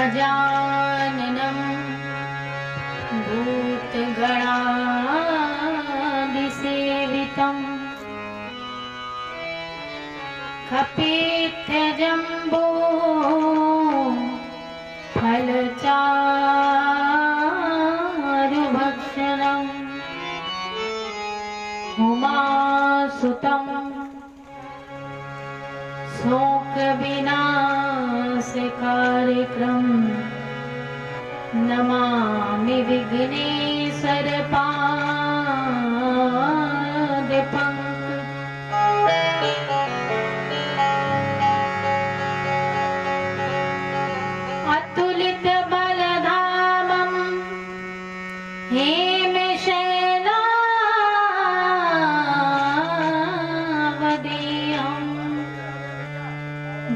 गजाननं भूतगणादिसेवितं कपित्थजम्बो फलचारुभक्षणं उमासुतं शोकविनाशकारिक्रं नमामि विघ्नेश्वरपादपङ्कजम् अतुलितबलधामं हेमशैलावदेयं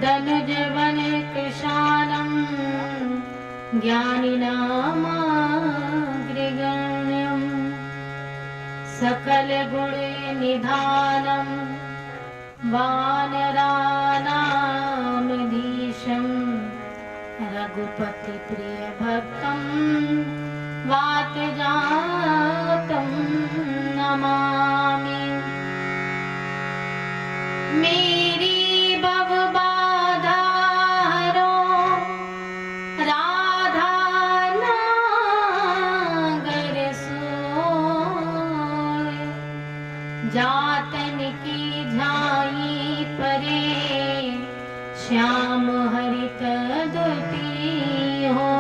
दनुजवनकृशानं ज्ञानिनामाग्रगण्यं सकलगुणनिधानं वानराणामधीशं रघुपतिप्रियभक्तं वातजातं नमामि। मेरी भवबाधा हरो राधा नागर सोय, जातन की झाई परे श्याम हरित दुती हो।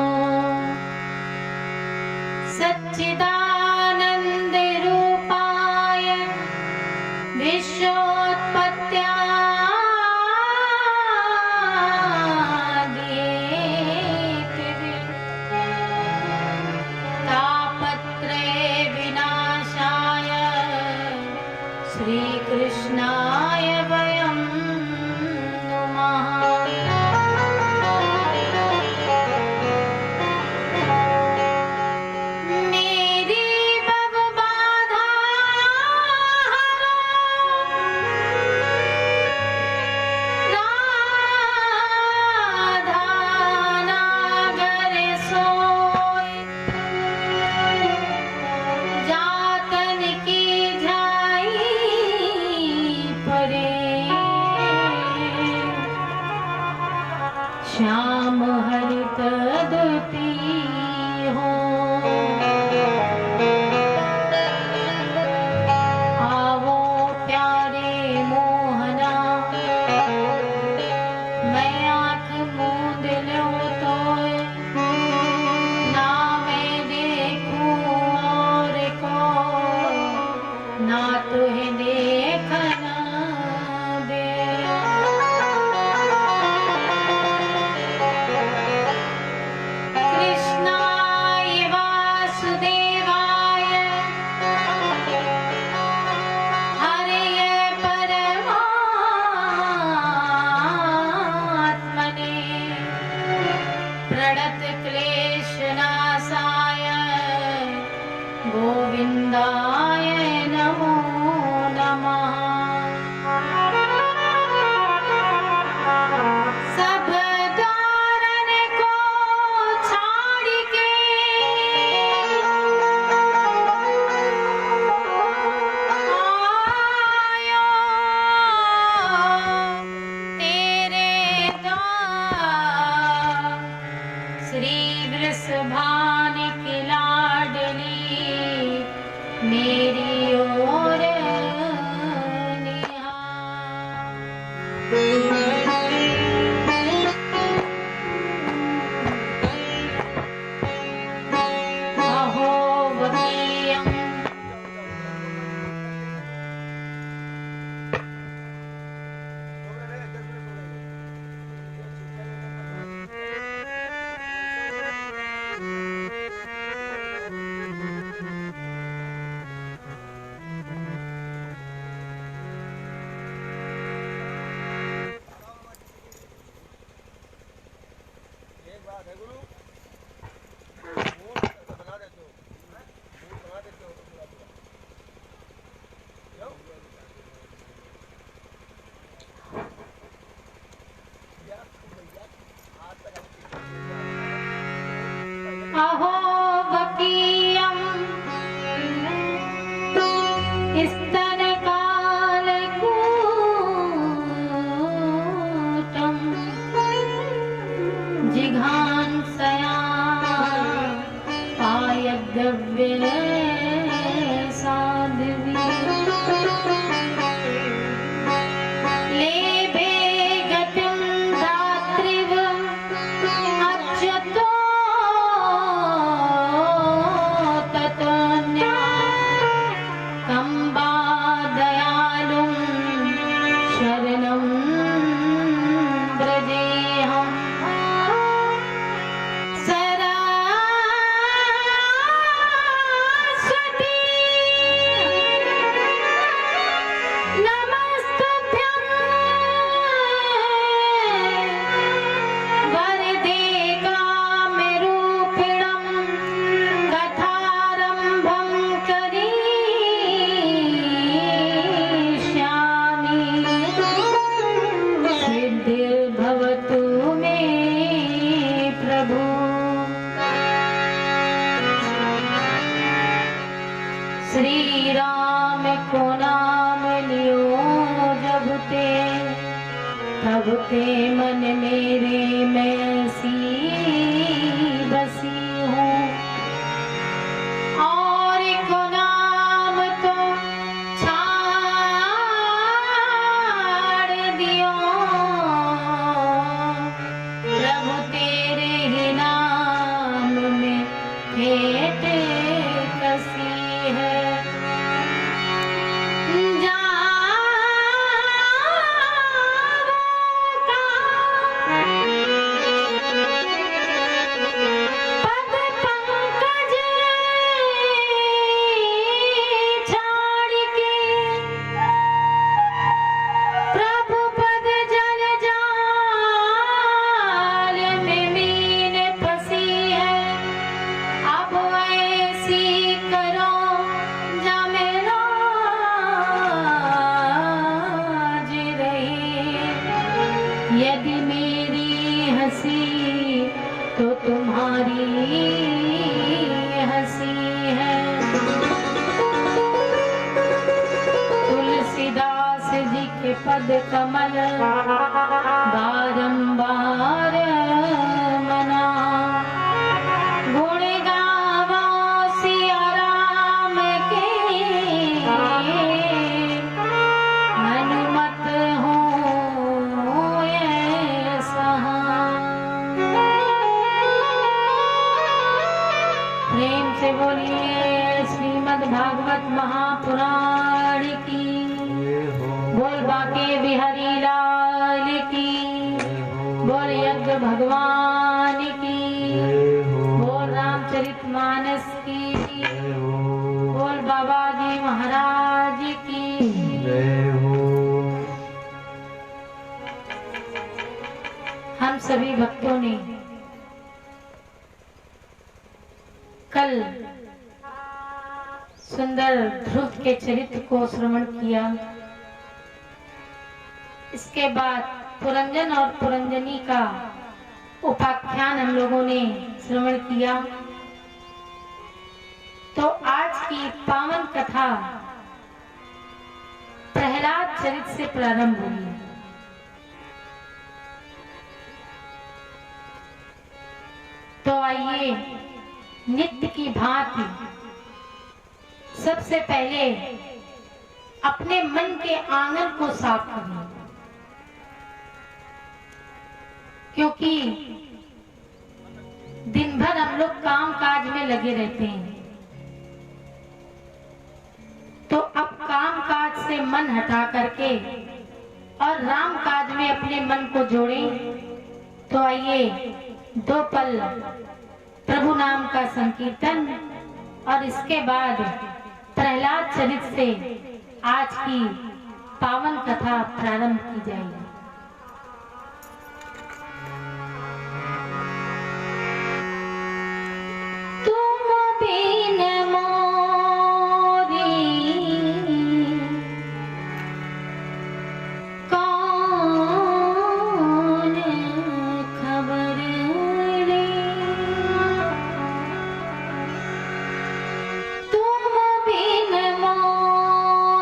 सच्चिदानंद रूपाय विश्वोत्पत्त्यादिहेतवे तापत्रय विनाशाय श्रीकृष्णाय वयं नुमः। मेरी भवबाधा हरो राधा नागर सोय, जातन की झाई परे श्याम हरित दुती हो। आवो प्यारे मोहना मैं आँख मूंद लूं तोय, ना मैं देखूं और को ना तुहे देखना दे। कृष्णाय वासुदेवाय हरये परमात्मने प्रणतक्लेशनाशाय गोविन्दाय नमो नमः। सब द्वारन को छाड़ के आयो तेरे द्वार, श्री वृषभान की लाडली मेरी ओर निहार। अहोवतीयं स्तन कालकूटं जिघांसया पायद्रव्य साध्वी लेभे गतिं धात्रिव अच्युतो ततोऽन्या कम्बा दयालुं शरणं व्रजेऽहम् सरस्वती नमस्तुभ्यं वरदे कामरूपिणं कथारम्भं करिष्यामि सिद्धिर्भवतु मे प्रभु। श्री राम को नाम लियो जब ते तब ते मन मेरे में ऐसी बसी हूँ और को नाम तो छाड़ दियो प्रभु तेरे ही नाम में भेंट कसी है। पद पंकज छाड़ के प्रभु पद जल जाल में मीन फंसी है। अब ऐसी करो जमेरा जी रही यदि मेरी हंसी तो तुम्हारी हंसी है। तुलसीदास जी के पद कमल बारंबार मना गुण गावा सिया राम के हनुमत हो ये सहा। प्रेम से बोलिए श्रीमद् भागवत महापुराण की। बोल बाके बिहारी लाल की। बोल यज्ञ भगवान की। बोल रामचरितमानस की। बोल बाबा जी महाराज की। हम सभी भक्तों ने कल सुंदर ध्रुव के चरित्र को श्रवण किया। इसके बाद पुरंजन और पुरंजनी का उपाख्यान हम लोगों ने श्रवण किया। तो आज की पावन कथा प्रहलाद चरित्र से प्रारंभ हुई। तो आइए नित्य की भांति सबसे पहले अपने मन के आंगन को साफ करें, क्योंकि दिन भर हम लोग काम काज में लगे रहते हैं। तो अब काम काज से मन हटा करके और राम काज में अपने मन को जोड़ें। तो आइए दो पल प्रभु नाम का संकीर्तन और इसके बाद प्रहलाद चरित्र से आज की पावन कथा प्रारंभ की जाएगी। तुम बिन मोरी कौन खबर ले, तुम बिन मोरी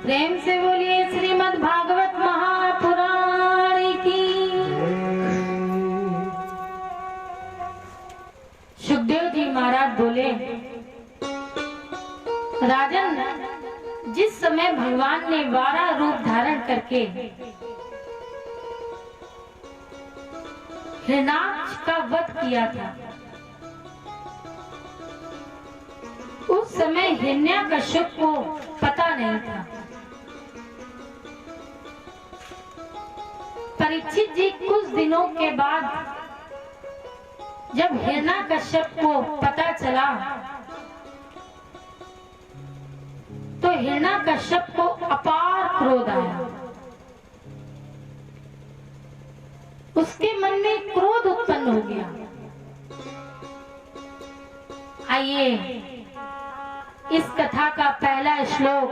प्रेम से बोलिए श्रीमद् भागवत महापुराण की। सुखदेव जी महाराज बोले, राजन, जिस समय भगवान ने 12 रूप धारण करके हिरण्याक्ष का वध किया था, उस समय हिरण्यकश्यप को पता नहीं था। परीक्षित जी कुछ दिनों के बाद जब हिरण्यकश्यप को पता चला तो हिरण्यकश्यप को अपार क्रोध आया। उसके मन में क्रोध उत्पन्न हो गया। आइए इस कथा का पहला श्लोक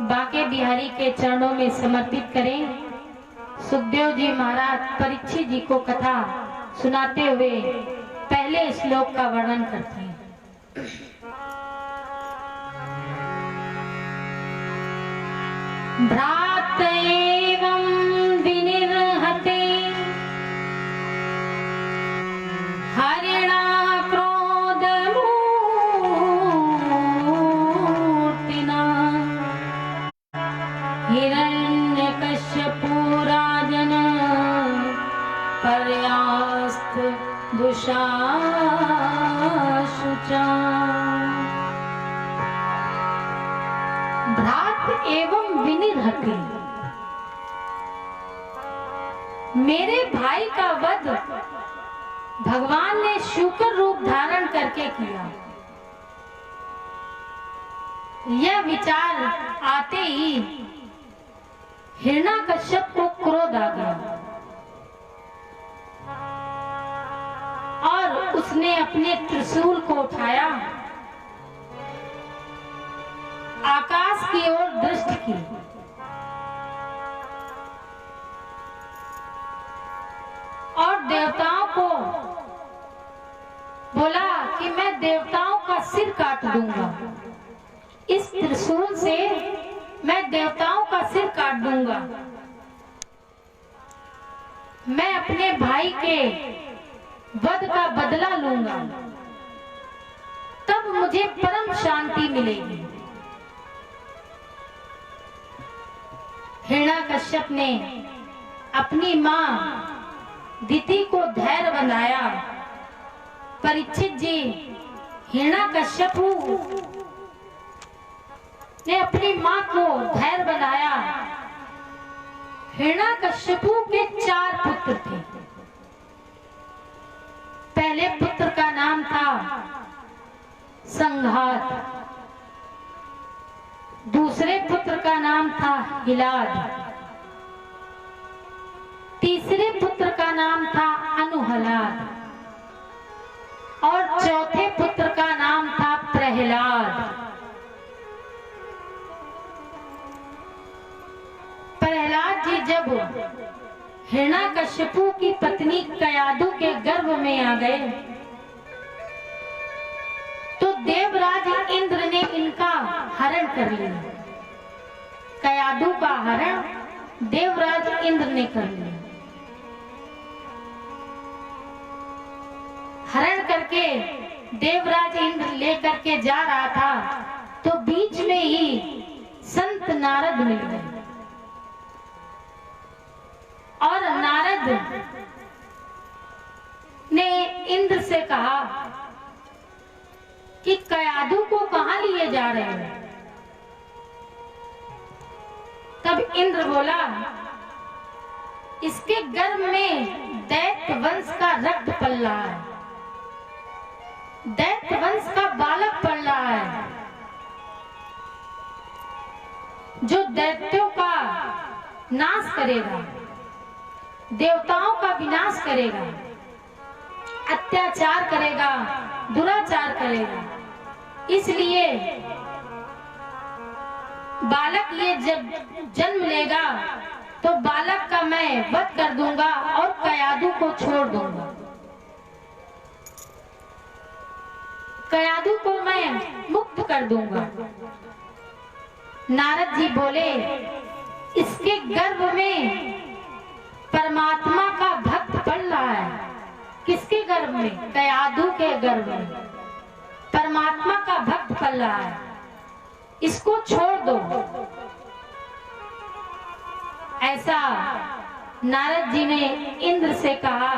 बांके बिहारी के चरणों में समर्पित करें। सुखदेव जी महाराज परीक्षित जी को कथा सुनाते हुए पहले श्लोक का वर्णन करते हैं। भ्रात एवं विनिर्हते हरिणा क्रोध मूर्तिना हिरण्यकश्यपो राजन पर्यास्त दुषाशुचा। भ्रात एवं विनिर्हते, मेरे भाई का वध भगवान ने शूकर रूप धारण करके किया। यह विचार आते ही हिरण्याकश्यप को क्रोध आ गया और उसने अपने त्रिशूल को उठाया, आकाश की ओर दृष्टि की और देवताओं को बोला कि मैं देवताओं का सिर काट दूंगा। इस त्रिशूल से मैं देवताओं का सिर काट दूंगा। मैं अपने भाई के वध का बदला लूंगा, तब मुझे परम शांति मिलेगी। हिरण्याकश्यप ने अपनी मां दिति को धैर्य बनाया। परीक्षित जी, हिरण्याकश्यप ने अपनी मां को धैर्य बनाया। हिरण्याकश्यप के 4 पुत्र थे। पहले पुत्र का नाम था संघात, दूसरे पुत्र का नाम था हिलाद, तीसरे पुत्र का नाम था अनुहलाद और चौथे पुत्र का नाम था प्रहलाद। प्रहलाद जी जब हिरण्याकश्यप की पत्नी कयादु के गर्भ में आ गए तो देवराज इंद्र ने इनका हरण कर लिया। कयादु का हरण देवराज इंद्र ने कर लिया। हरण करके देवराज इंद्र लेकर के जा रहा था तो बीच में ही संत नारद मिल गए और नारद ने इंद्र से कहा कि कयादु को कहां लिए जा रहे हैं। तब इंद्र बोला, इसके गर्भ में दैत्य वंश का रक्त पल रहा है, दैत्य वंश का बालक पल रहा है जो दैत्यों का नाश करेगा, देवताओं का विनाश करेगा, अत्याचार करेगा, दुराचार करेगा। इसलिए बालक ये जब जन्म लेगा तो बालक का मैं वध कर दूंगा और कयादु को छोड़ दूंगा। कयादु को मैं मुक्त कर दूंगा। नारद जी बोले, इसके गर्भ में परमात्मा का भक्त पल रहा है। किसके गर्भ में? कयादु के गर्भ में परमात्मा का भक्त पल रहा है, इसको छोड़ दो। ऐसा नारद जी ने इंद्र से कहा।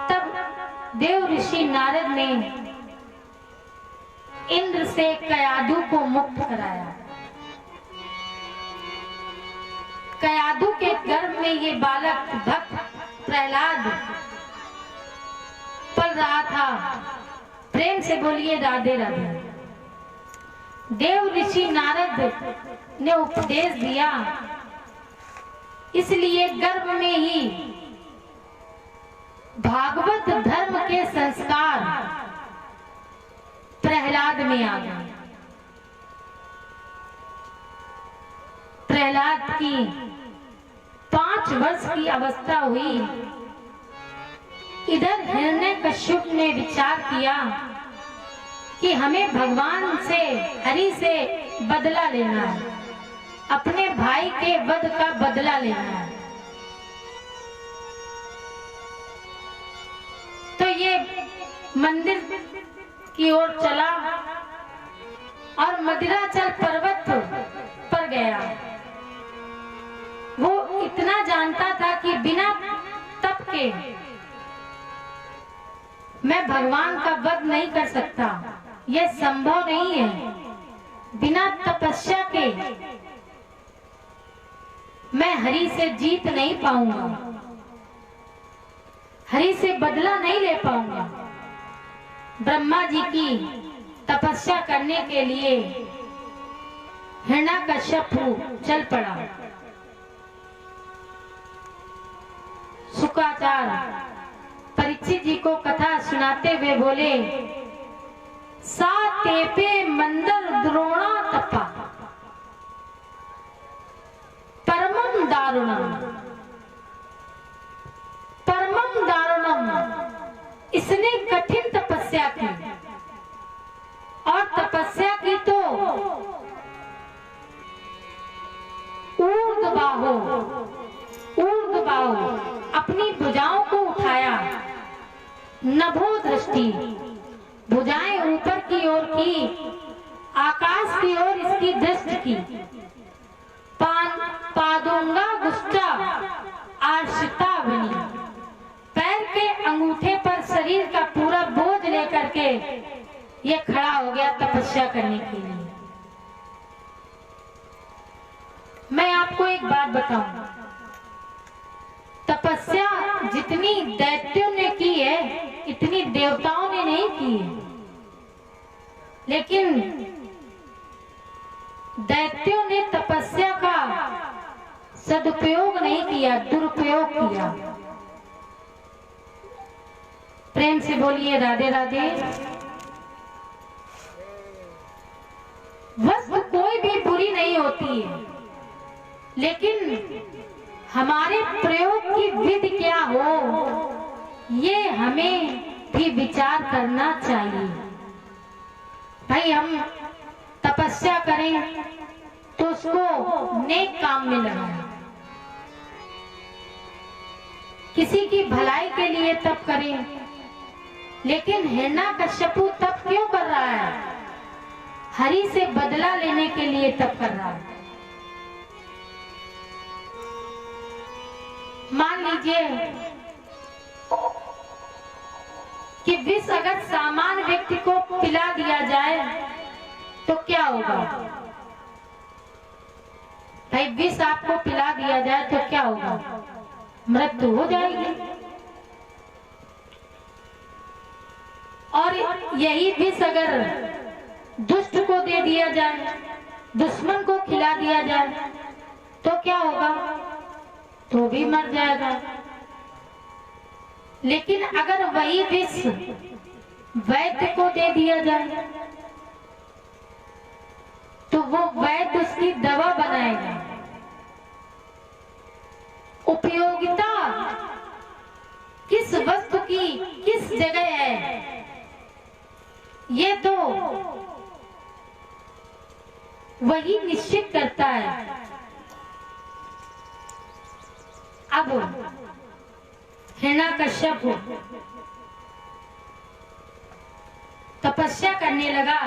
तब देव ऋषि नारद ने इंद्र से कयादु को मुक्त कराया। कयादु के गर्भ में ये बालक भक्त प्रहलाद पल रहा था। प्रेम से बोलिए राधे राधे। देव ऋषि नारद ने उपदेश दिया, इसलिए गर्भ में ही भागवत धर्म के संस्कार प्रहलाद में आ गए। प्रहलाद की 5 वर्ष की अवस्था हुई। इधर हिरण्यकश्यप ने विचार किया कि हमें भगवान से, हरि से बदला लेना है, अपने भाई के वध का बदला लेना है। तो ये मंदिर की ओर चला और मदिराचल पर्वत पर गया। वो इतना जानता था कि बिना तप के मैं भगवान का वध नहीं कर सकता, यह संभव नहीं है। बिना तपस्या के मैं हरि से जीत नहीं पाऊंगा। हरि से बदला नहीं ले पाऊंगा। ब्रह्मा जी की तपस्या करने के लिए हिरण्यकश्यप चल पड़ा। शुक्राचार्य परीक्षित जी को कथा सुनाते हुए बोले, सा तेपे मंदर द्रोणा तपा परमम दारुणम, परमम दारुणम। इसने कठिन तपस्या की, और तपस्या की तो ऊर्ध्वबाहो, ऊर्ध्वबाहो अपनी भुजाओं को उठाया, नभो दृष्टि भुजाएं ऊपर की ओर की, आकाश की ओर इसकी दृष्टि की। पादुंगा गुस्टा आश्रिता बनी, पैर के अंगूठे पर शरीर का पूरा बोझ लेकर के ये खड़ा हो गया तपस्या करने के लिए। मैं आपको एक बात बताऊं, तपस्या जितनी दैत्यों ने की है इतनी देवताओं ने नहीं की है। लेकिन दैत्यों ने तपस्या का सदुपयोग नहीं किया, दुरुपयोग किया। प्रेम से बोलिए राधे राधे। वस्तु कोई भी बुरी नहीं होती है, लेकिन हमारे प्रयोग की विधि क्या हो ये हमें भी विचार करना चाहिए। भाई हम तपस्या करें तो उसको नेक काम में लगाएं, किसी की भलाई के लिए तप करें। लेकिन हिरण्यकश्यपु तप क्यों कर रहा है? हरि से बदला लेने के लिए तप कर रहा है। मान लीजिए कि विष अगर सामान्य व्यक्ति को पिला दिया जाए तो क्या होगा? भाई विष आपको पिला दिया जाए तो क्या होगा? मृत्यु हो जाएगी। और यही विष अगर दुष्ट को दे दिया जाए, दुश्मन को खिला दिया जाए तो क्या होगा? तो भी मर जाएगा। लेकिन अगर वही विष वैद्य को दे दिया जाए तो वो वैद्य उसकी दवा बनाएगा। उपयोगिता किस वस्तु की किस जगह है ये तो वही निश्चित करता है। अब हिरण्यकश्यप तपस्या करने लगा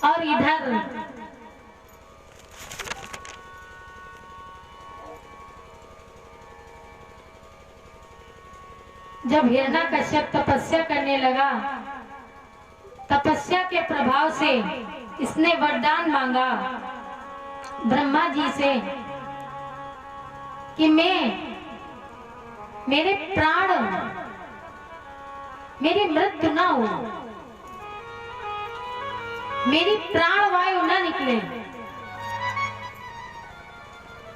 और इधर जब हिरण्यकश्यप तपस्या करने लगा, तपस्या के प्रभाव से इसने वरदान मांगा ब्रह्मा जी से कि मेरे प्राण, मेरी मृत्यु ना हो, मेरी प्राण वायु ना निकले।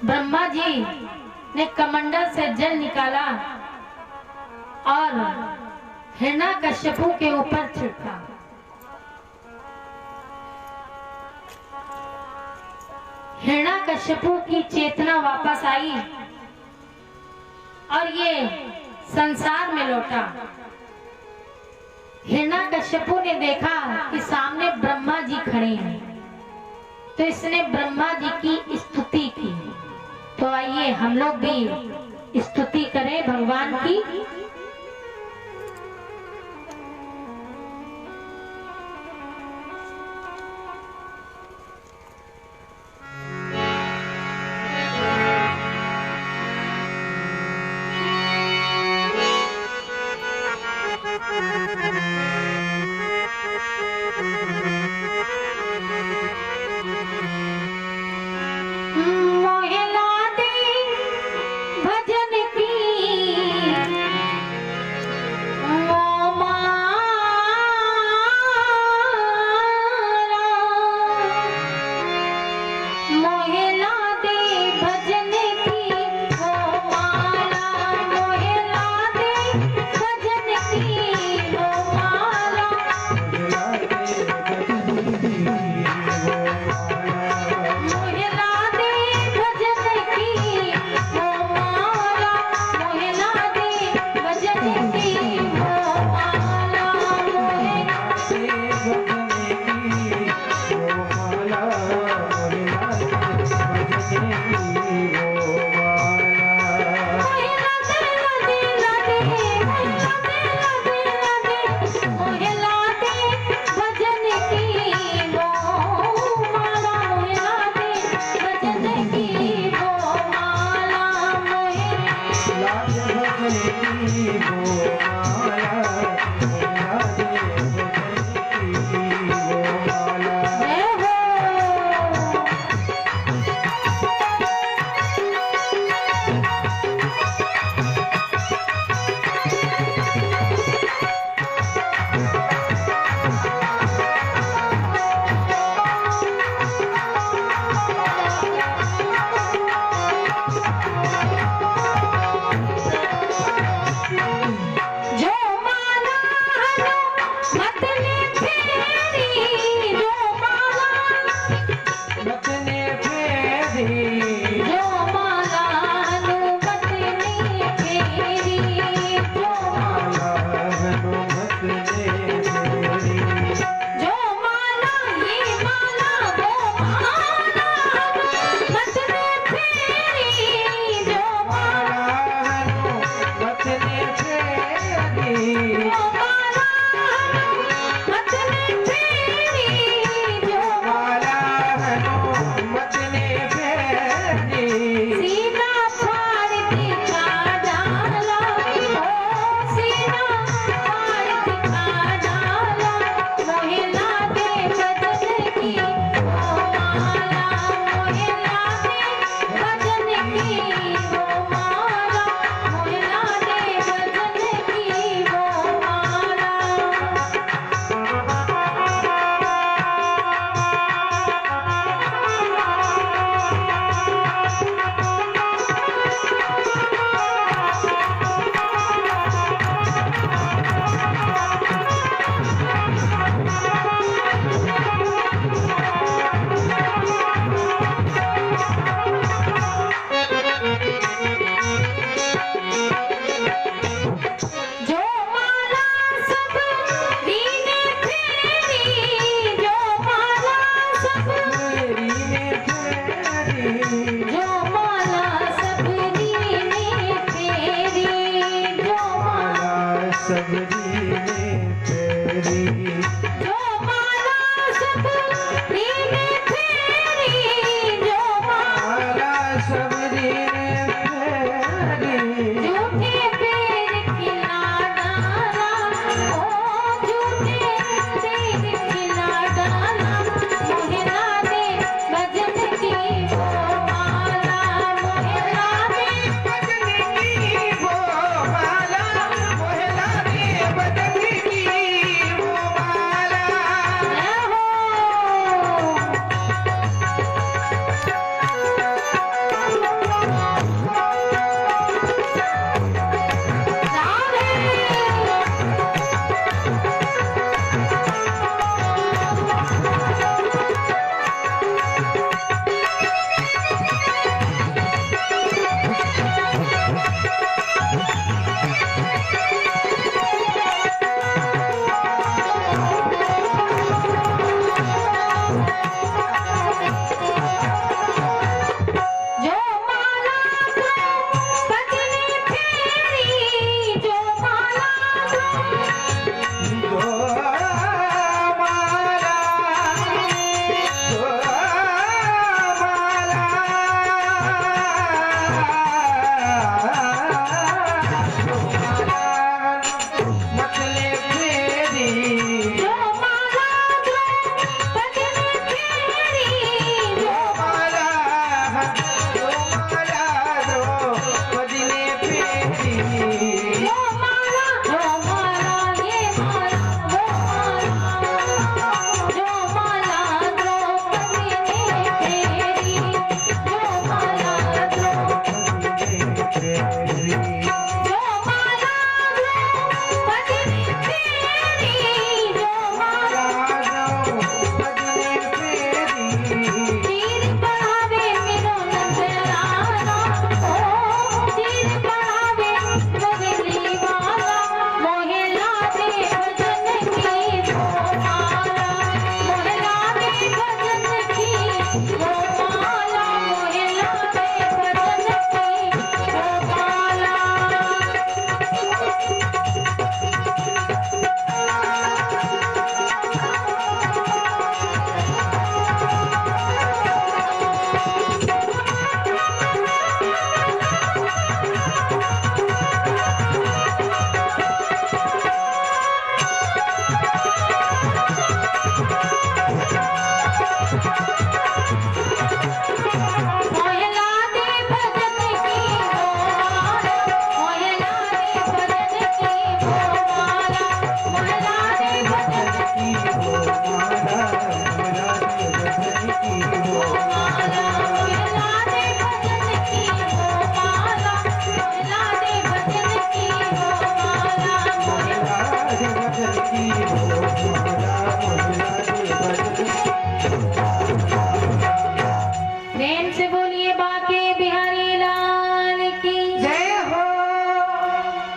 ब्रह्मा जी ने कमंडल से जल निकाला और हिरण्यकश्यपु के ऊपर छिड़का। हिरण्यकश्यपु की चेतना वापस आई और ये संसार में लौटा। हिरण्यकश्यपु ने देखा कि सामने ब्रह्मा जी खड़े हैं, तो इसने ब्रह्मा जी की स्तुति की। तो आइए हम लोग भी स्तुति करें भगवान की। भज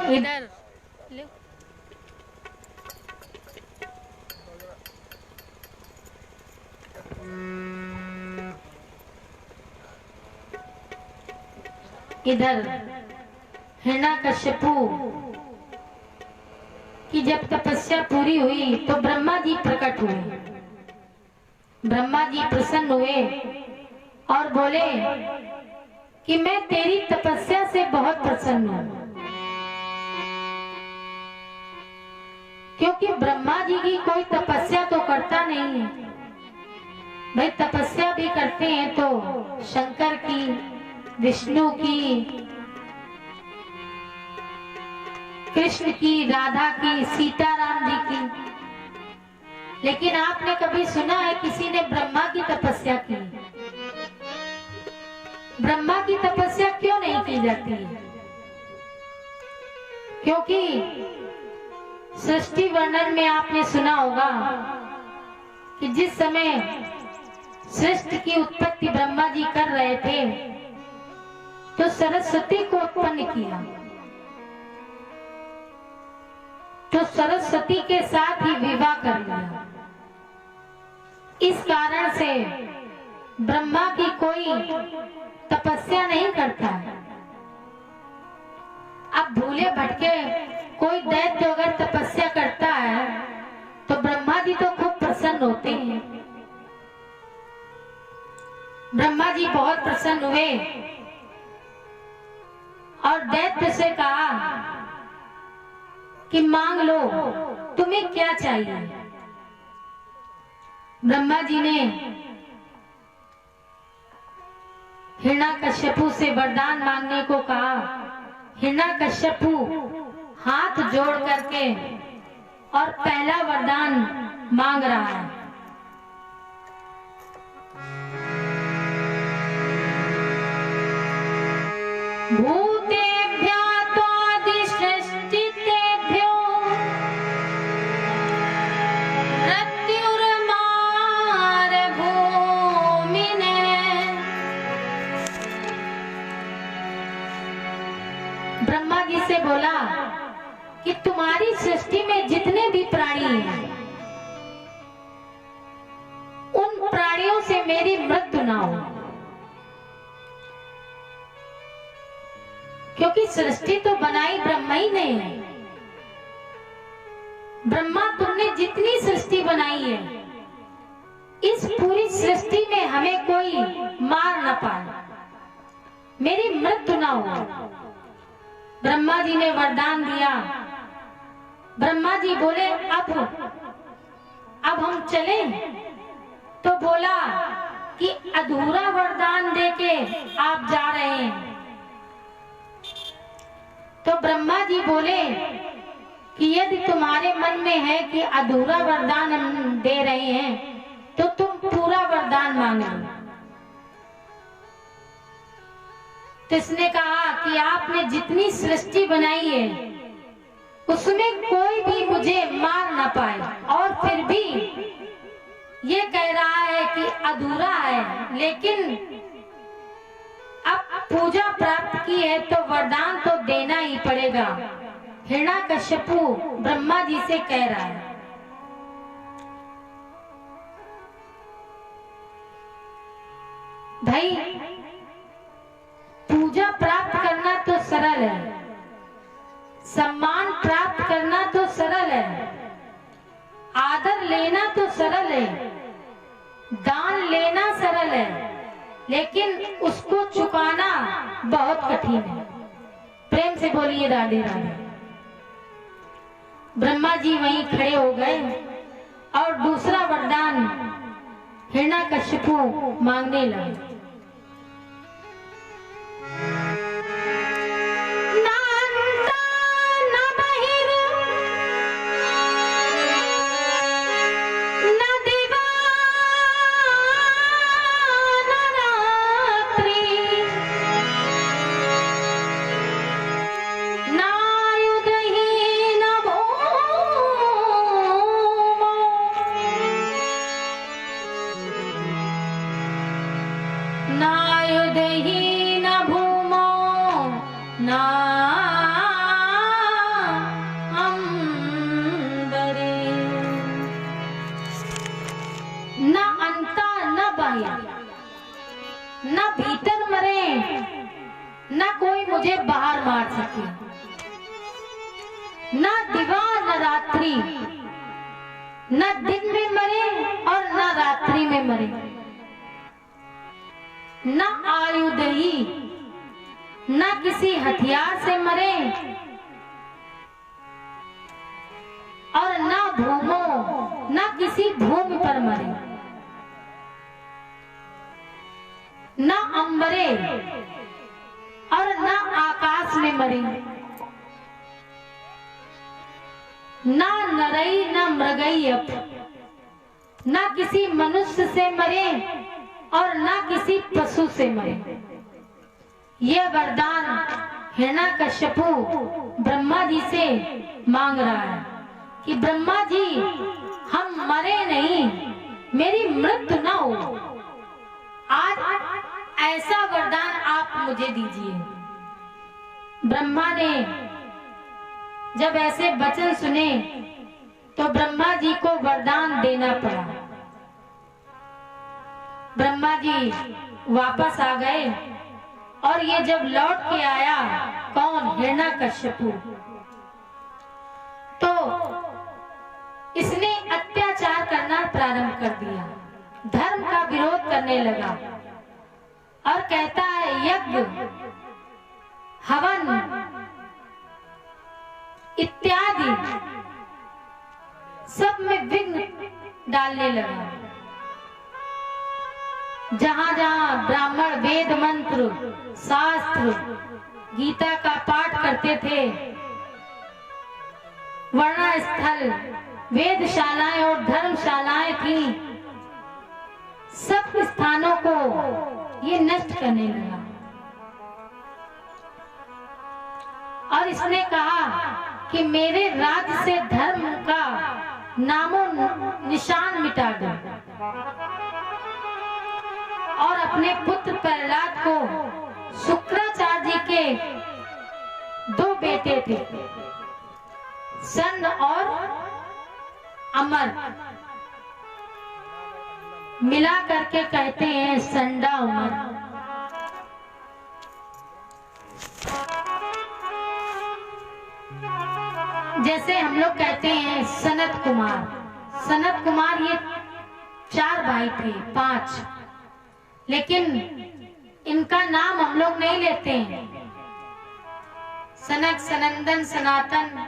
इधर इधर हिरण्यकश्यपु की जब तपस्या पूरी हुई तो ब्रह्मा जी प्रकट हुए। ब्रह्मा जी प्रसन्न हुए और बोले कि मैं तेरी तपस्या से बहुत प्रसन्न हूं, क्योंकि ब्रह्मा जी की कोई तपस्या तो करता नहीं है भाई। तपस्या भी करते हैं तो शंकर की, विष्णु की, कृष्ण की, राधा की, सीताराम जी की, लेकिन आपने कभी सुना है किसी ने ब्रह्मा की तपस्या की? ब्रह्मा की तपस्या क्यों नहीं की जाती? क्योंकि सृष्टि वर्णन में आपने सुना होगा कि जिस समय सृष्टि की उत्पत्ति ब्रह्मा जी कर रहे थे तो सरस्वती को उत्पन्न किया, तो सरस्वती के साथ ही विवाह कर लिया। इस कारण से ब्रह्मा की कोई तपस्या नहीं करता है। अब भूले भटके कोई दैत्य अगर तपस्या करता है तो ब्रह्मा जी तो खूब प्रसन्न होते हैं। ब्रह्मा जी बहुत प्रसन्न हुए और दैत्य से कहा कि मांग लो, तुम्हें क्या चाहिए? ब्रह्मा जी ने हिरण्यकश्यपु से वरदान मांगने को कहा। हिरण्यकश्यपु हाथ जोड़ करके और पहला वरदान मांग रहा है। भूतेभ्यः त्वादिसृष्टितेभ्यो मृत्युर्मारभूमिने। ब्रह्मा जी से बोला कि तुम्हारी सृष्टि में जितने भी प्राणी हैं उन प्राणियों से मेरी मृत्यु ना हो, क्योंकि सृष्टि तो बनाई ब्रह्मा ही ने है। ब्रह्मा तुमने जितनी सृष्टि बनाई है इस पूरी सृष्टि में हमें कोई मार ना पाए, मेरी मृत्यु ना हो। ब्रह्मा जी ने वरदान दिया। ब्रह्मा जी बोले अब हम चलें? तो बोला कि अधूरा वरदान देके आप जा रहे हैं। तो ब्रह्मा जी बोले कि यदि तुम्हारे मन में है कि अधूरा वरदान हम दे रहे हैं तो तुम पूरा वरदान मांगो। तो इसने कहा कि आपने जितनी सृष्टि बनाई है उसमें कोई भी मुझे मार ना पाए, और फिर भी ये कह रहा है कि अधूरा है, लेकिन अब पूजा प्राप्त की है तो वरदान तो देना ही पड़ेगा। हिरण्यकश्यपु ब्रह्मा जी से कह रहा है। भाई पूजा प्राप्त करना तो सरल है, सम्मान प्राप्त करना तो सरल है, आदर लेना तो सरल है, दान लेना सरल है, लेकिन उसको चुकाना बहुत कठिन है। प्रेम से बोलिए राधे राधे। ब्रह्मा जी वहीं खड़े हो गए और दूसरा वरदान हिरण्यकश्यपु मांगने लगे। ना दिवा न रात्रि, न दिन में मरे और न रात्रि में मरे, न आयुध ही, न किसी हथियार से मरे और न भूमो, न किसी भूमि पर मरे, न अंबरे और न आकाश में मरे, न नरई न मृगई, न किसी मनुष्य से मरे और न किसी पशु से मरे। यह वरदान हिरण्यकश्यपु ब्रह्मा जी से मांग रहा है कि ब्रह्मा जी हम मरे नहीं, मेरी मृत्यु न हो, आज ऐसा वरदान आप मुझे दीजिए। ब्रह्मा ने जब ऐसे वचन सुने तो ब्रह्मा जी को वरदान देना पड़ा। ब्रह्मा जी वापस आ गए और ये जब लौट के आया, कौन? हिरण्यकश्यपु, तो इसने अत्याचार करना प्रारंभ कर दिया, धर्म का विरोध करने लगा और कहता है यज्ञ हवन इत्यादि सब में विघ्न डालने लगा। जहां जहां ब्राह्मण वेद मंत्र शास्त्र गीता का पाठ करते थे, वर्ण स्थल वेदशालाएं और धर्मशालाएं थी, सब स्थानों को ये नष्ट करने लगा। और इसने कहा कि मेरे राज्य से धर्म का नामो निशान मिटा दो। और अपने पुत्र प्रहलाद को, शुक्राचार्य जी के दो बेटे थे, सन और अमर, मिला करके कहते हैं संडा उमर। जैसे हम लोग कहते हैं सनत कुमार, सनत कुमार ये 4 भाई थे, 5, लेकिन इनका नाम हम लोग नहीं लेते हैं। सनक, सनंदन, सनातन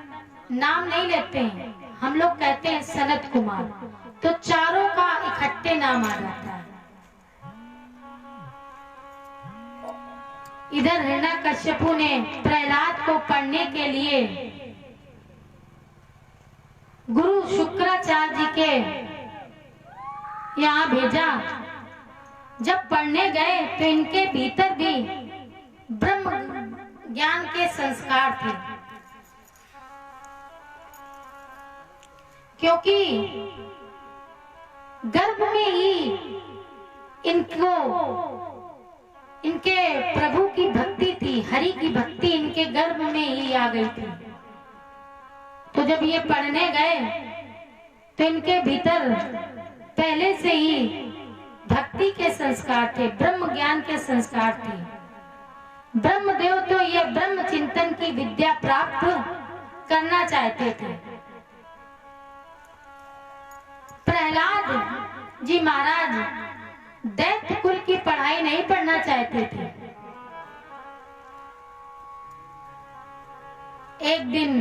नाम नहीं लेते हैं, हम लोग कहते हैं सनत कुमार। तो चारों का इकट्ठे नाम आ जाता है। इधर हिरण्यकश्यपु ने प्रहलाद को पढ़ने के लिए गुरु शुक्राचार्य जी के यहाँ भेजा। जब पढ़ने गए तो इनके भीतर भी ब्रह्म ज्ञान के संस्कार थे, क्योंकि गर्भ में ही इनको इनके प्रभु की भक्ति थी, हरि की भक्ति इनके गर्भ में ही आ गई थी। तो जब ये पढ़ने गए तो इनके भीतर पहले से ही भक्ति के संस्कार थे, ब्रह्म ज्ञान के संस्कार थे। ब्रह्मदेव तो ये ब्रह्म चिंतन की विद्या प्राप्त करना चाहते थे। प्रहलाद जी महाराज दैत्य कुल की पढ़ाई नहीं पढ़ना चाहते थे। एक दिन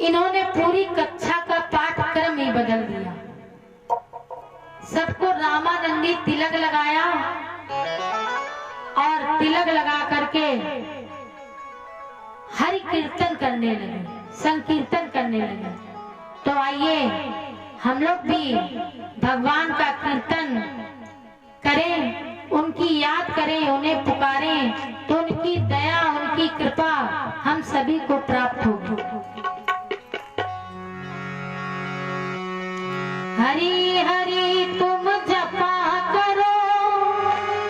इन्होंने पूरी कक्षा का पाठ्यक्रम ही बदल दिया। सबको रामानंदी तिलक लगाया और तिलक लगा करके हरि कीर्तन करने लगे, संकीर्तन करने लगे। तो आइए हम लोग भी भगवान का कीर्तन करें, उनकी याद करें, उन्हें पुकारें, तो उनकी दया, उनकी कृपा हम सभी को प्राप्त होगी। हरि हरि तुम जपा करो,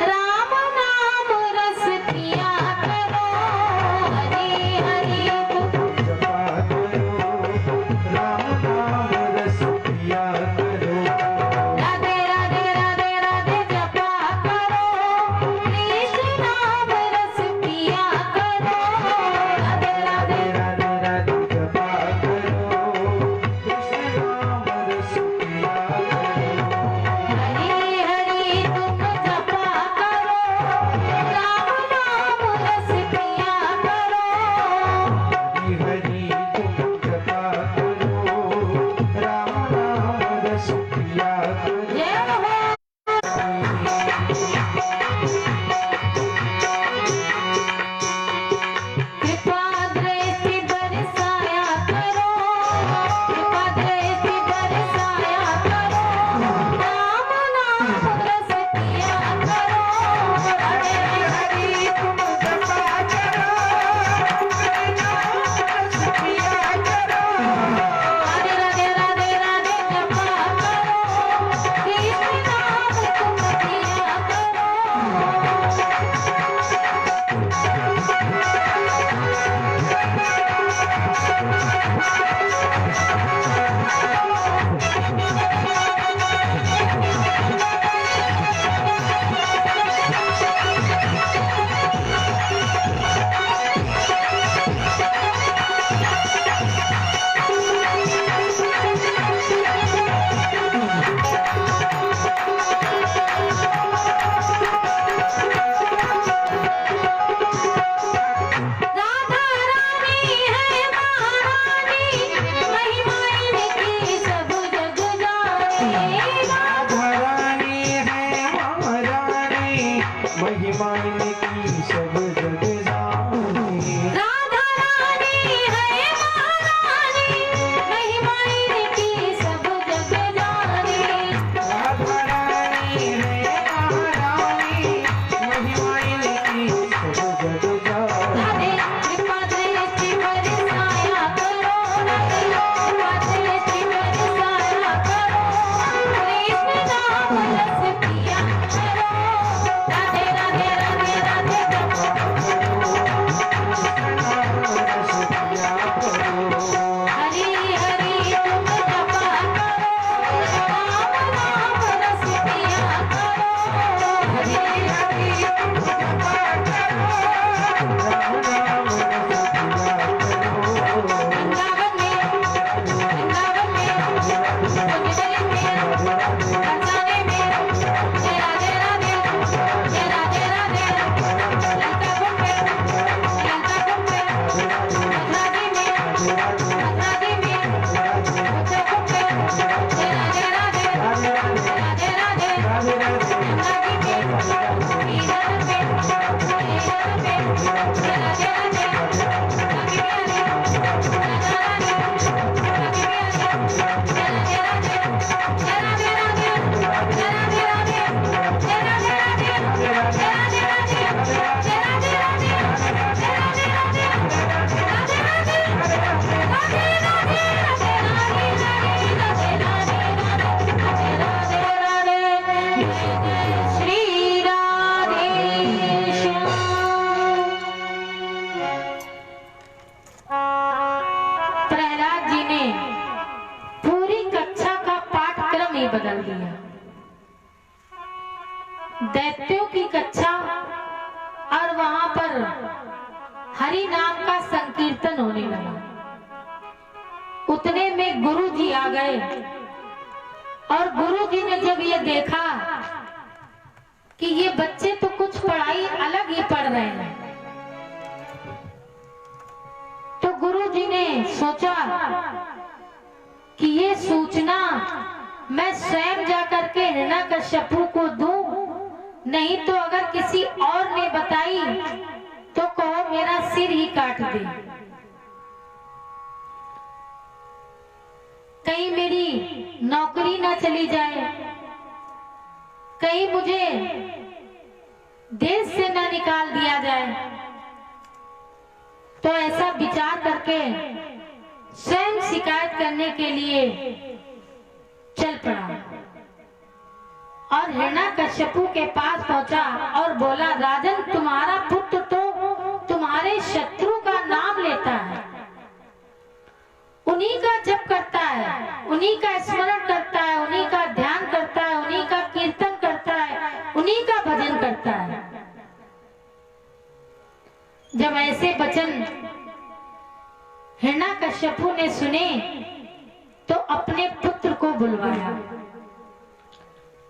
राम नाम रस पिया करो। हरि हरि तुम जपा करो, राम नाम रस पिया करो। राधे राधे राधे राधे जपा करो, कृष्ण नाम रस पिया करो। राधे राधे राधे बदल दिया। दैत्यों की कक्षा और वहां पर हरि नाम का संकीर्तन होने लगा। उतने में गुरु जी आ गए और गुरु जी ने जब ये देखा कि ये बच्चे तो कुछ पढ़ाई अलग ही पढ़ रहे हैं, तो गुरु जी ने सोचा कि ये सूचना मैं स्वयं जाकर के हिरण्यकश्यपु को दूं, नहीं तो अगर किसी और ने बताई तो कहो मेरा सिर ही काट दे। कहीं मेरी नौकरी ना चली जाए, कहीं मुझे देश से ना निकाल दिया जाए। तो ऐसा विचार करके स्वयं शिकायत करने के लिए चल पड़ा और हिरण्यकश्यपु के पास पहुंचा और बोला, राजन तुम्हारा पुत्र तो तुम्हारे शत्रु का नाम लेता है, उन्हीं का जप करता है, उन्हीं का स्मरण करता है, उन्हीं का ध्यान करता है, उन्हीं का कीर्तन करता है, उन्हीं का भजन करता है। जब ऐसे वचन हिरण्यकश्यपु ने सुने तो अपने पुत्र को बुलवाया,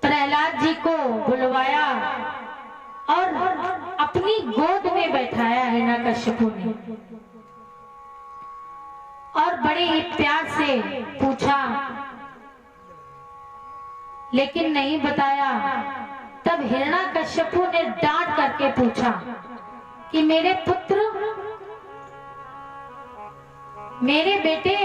प्रहलाद जी को बुलवाया और अपनी गोद में बैठाया हिरण्यकश्यपु ने और बड़े ही प्यार से पूछा, लेकिन नहीं बताया। तब हिरण्यकश्यपु ने डांट करके पूछा कि मेरे पुत्र, मेरे बेटे,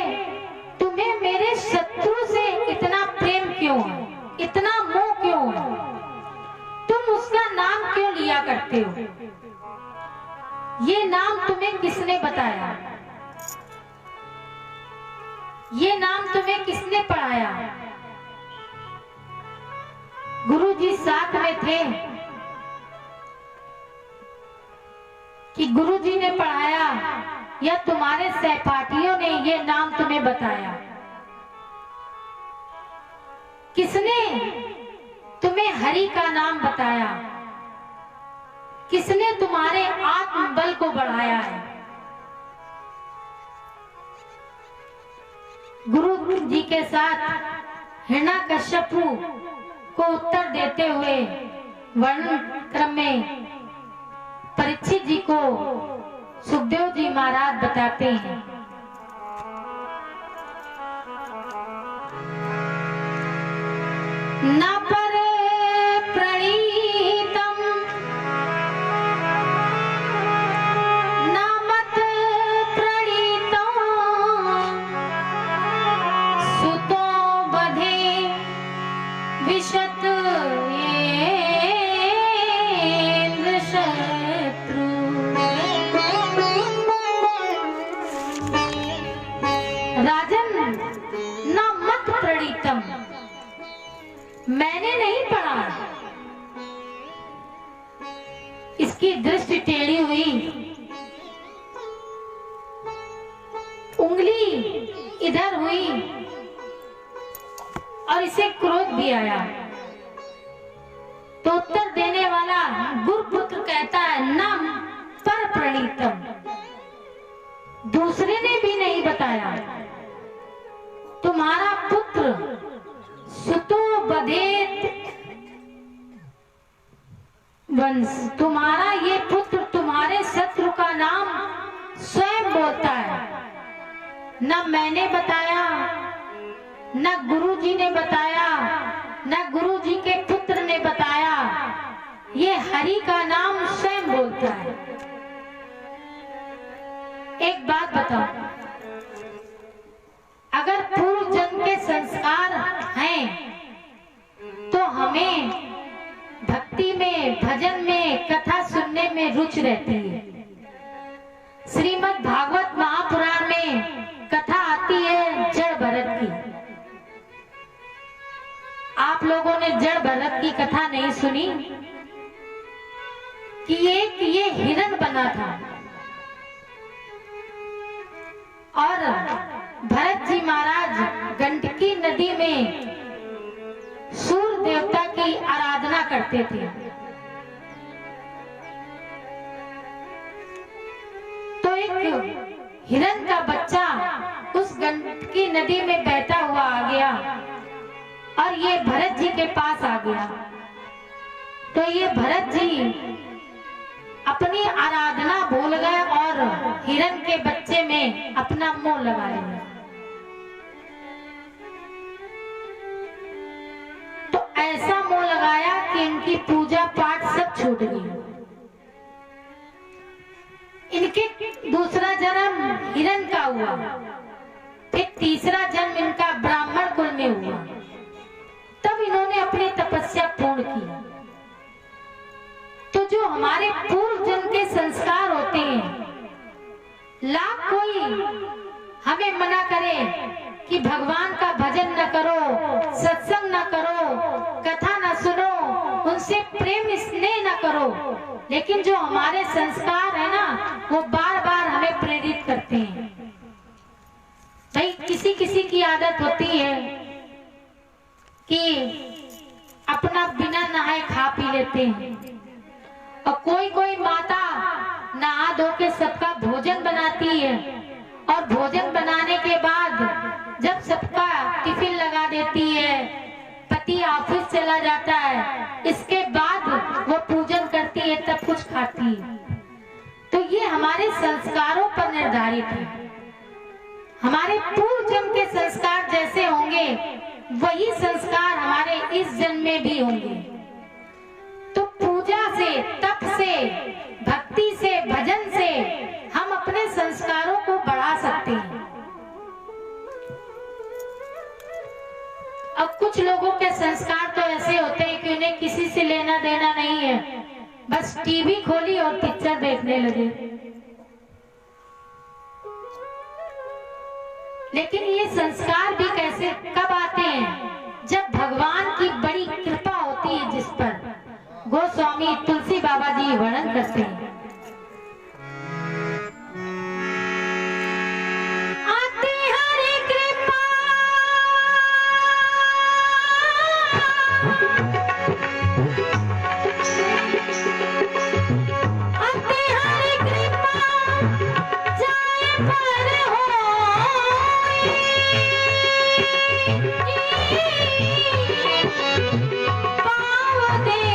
तुम्हें मेरे शत्रु से इतना प्रेम क्यों है, इतना मोह क्यों है, तुम उसका नाम क्यों लिया करते हो? ये नाम तुम्हें किसने बताया? ये नाम तुम्हें किसने पढ़ाया? गुरुजी साथ में थे कि गुरुजी ने पढ़ाया या तुम्हारे सहपाठियों ने ये नाम तुम्हें बताया? किसने तुम्हें हरि का नाम बताया? किसने तुम्हारे आत्मबल को बढ़ाया है? गुरु जी के साथ हिरण्यकश्यपु को उत्तर देते हुए वर्णन क्रम में परीक्षित जी को सुखदेव जी महाराज बताते हैं, न पर प्रणीतम न मत प्रणीतम सुतो बधे विशत इंद्र शत्रु। राजन, न मत प्रणीतम, मैंने नहीं पढ़ा। इसकी दृष्टि टेढ़ी हुई, उंगली इधर हुई और इसे क्रोध भी आया। तो उत्तर देने वाला गुरुपुत्र कहता है, न पर प्रणीतम, दूसरे ने भी नहीं बताया। तुम्हारा पुत्र सुतो बधेत वंश, तुम्हारा ये पुत्र तुम्हारे शत्रु का नाम स्वयं बोलता है। न मैंने बताया, न गुरुजी ने बताया, न गुरुजी के पुत्र ने बताया, ये हरि का नाम स्वयं बोलता है। एक बात बताओ, अगर पूर्व जन्म के संस्कार हैं तो हमें भक्ति में, भजन में, कथा सुनने में रुचि रहती है। श्रीमद् भागवत महापुराण में कथा आती है जड़ भरत की। आप लोगों ने जड़ भरत की कथा नहीं सुनी कि एक ये हिरण बना था और भरत जी महाराज गंडकी नदी में करते थे। तो एक हिरण का बच्चा उस गंडकी नदी में बहता हुआ आ गया और ये भरत जी के पास आ गया। तो ये भरत जी अपनी आराधना भूल गए और हिरण के बच्चे में अपना मुंह लगा लिया। तो ऐसा मुंह लगाया कि इनकी पूजा पाठ सब छूट गई। इनके दूसरा जन्म हिरण का हुआ, फिर तीसरा जन्म इनका ब्राह्मण कुल में हुआ। तब इन्होंने अपनी तपस्या पूर्ण की। तो जो हमारे पूर्व जन्म के संस्कार होते हैं, लाख कोई हमें मना करे कि भगवान का भजन न करो, सत्संग न करो, कथा न सुनो, उनसे प्रेम स्नेह न करो, लेकिन जो हमारे संस्कार है ना, वो बार बार हमें प्रेरित करते हैं। भाई किसी किसी की आदत होती है कि अपना बिना नहाए खा पी लेते हैं, और कोई कोई माता नहा धो के सबका भोजन बनाती है, और भोजन बनाने के बाद जब सबका टिफिन लगा देती है, पति ऑफिस चला जाता है, इसके बाद वो पूजन करती है, तब कुछ खाती है। तो ये हमारे संस्कारों पर निर्धारित है। हमारे पूर्व जन्म के संस्कार जैसे होंगे, वही संस्कार हमारे इस जन्म में भी होंगे। तो पूजा से, तप से, भक्ति से, भजन से हम अपने संस्कारों को बढ़ा सकते हैं। अब कुछ लोगों के संस्कार तो ऐसे होते हैं कि उन्हें किसी से लेना देना नहीं है, बस टीवी खोली और पिक्चर देखने लगे। लेकिन ये संस्कार भी कैसे कब आते हैं? जब भगवान की बड़ी कृपा होती है जिस पर। गोस्वामी तुलसी बाबा जी वर्णन करते हैं, आती हरि कृपा, आती हरि कृपा जाए पर पाव दे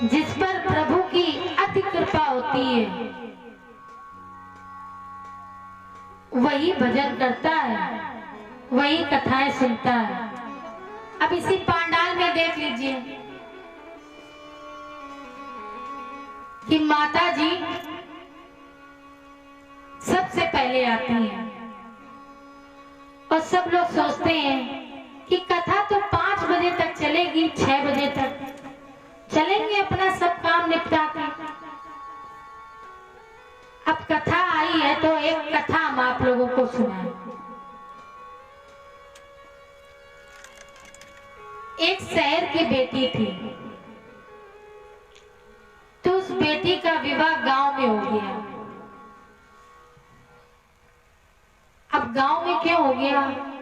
जिस पर प्रभु की अति कृपा होती है, वही भजन करता है, वही कथाएं सुनता है। अब इसी पांडाल में देख लीजिए कि माता जी सबसे पहले आती हैं, और सब लोग सोचते हैं कि कथा तो 5 बजे तक चलेगी, 6 बजे तक चलेंगे अपना सब काम निपटा के। अब कथा आई है तो एक कथा हम आप लोगों को सुनाएं। एक शहर की बेटी थी, तो उस बेटी का विवाह गांव में हो गया। अब गांव में क्यों हो गया?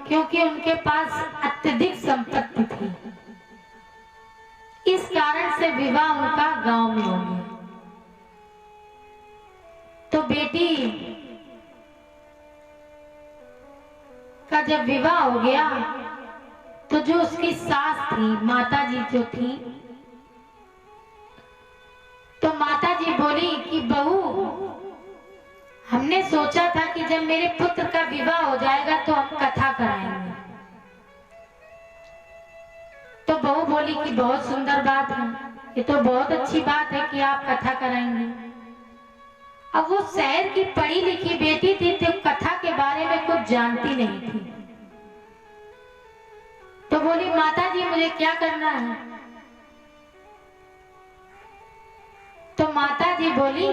क्योंकि उनके पास अत्यधिक संपत्ति थी, इस कारण से विवाह उनका गांव में हो गया। तो बेटी का जब विवाह हो गया, तो जो उसकी सास थी, माता जी जो थी, तो माता जी बोली कि बहू, हमने सोचा था कि जब मेरे पुत्र का विवाह हो जाएगा तो हम कथा कराएंगे। बोली कि बहुत सुंदर बात है, ये तो बहुत अच्छी बात है कि आप कथा कराएंगे। अब वो शहर की पढ़ी लिखी बेटी थी तो कथा के बारे में कुछ जानती नहीं थी। तो बोली माता जी मुझे क्या करना है? तो माता जी बोली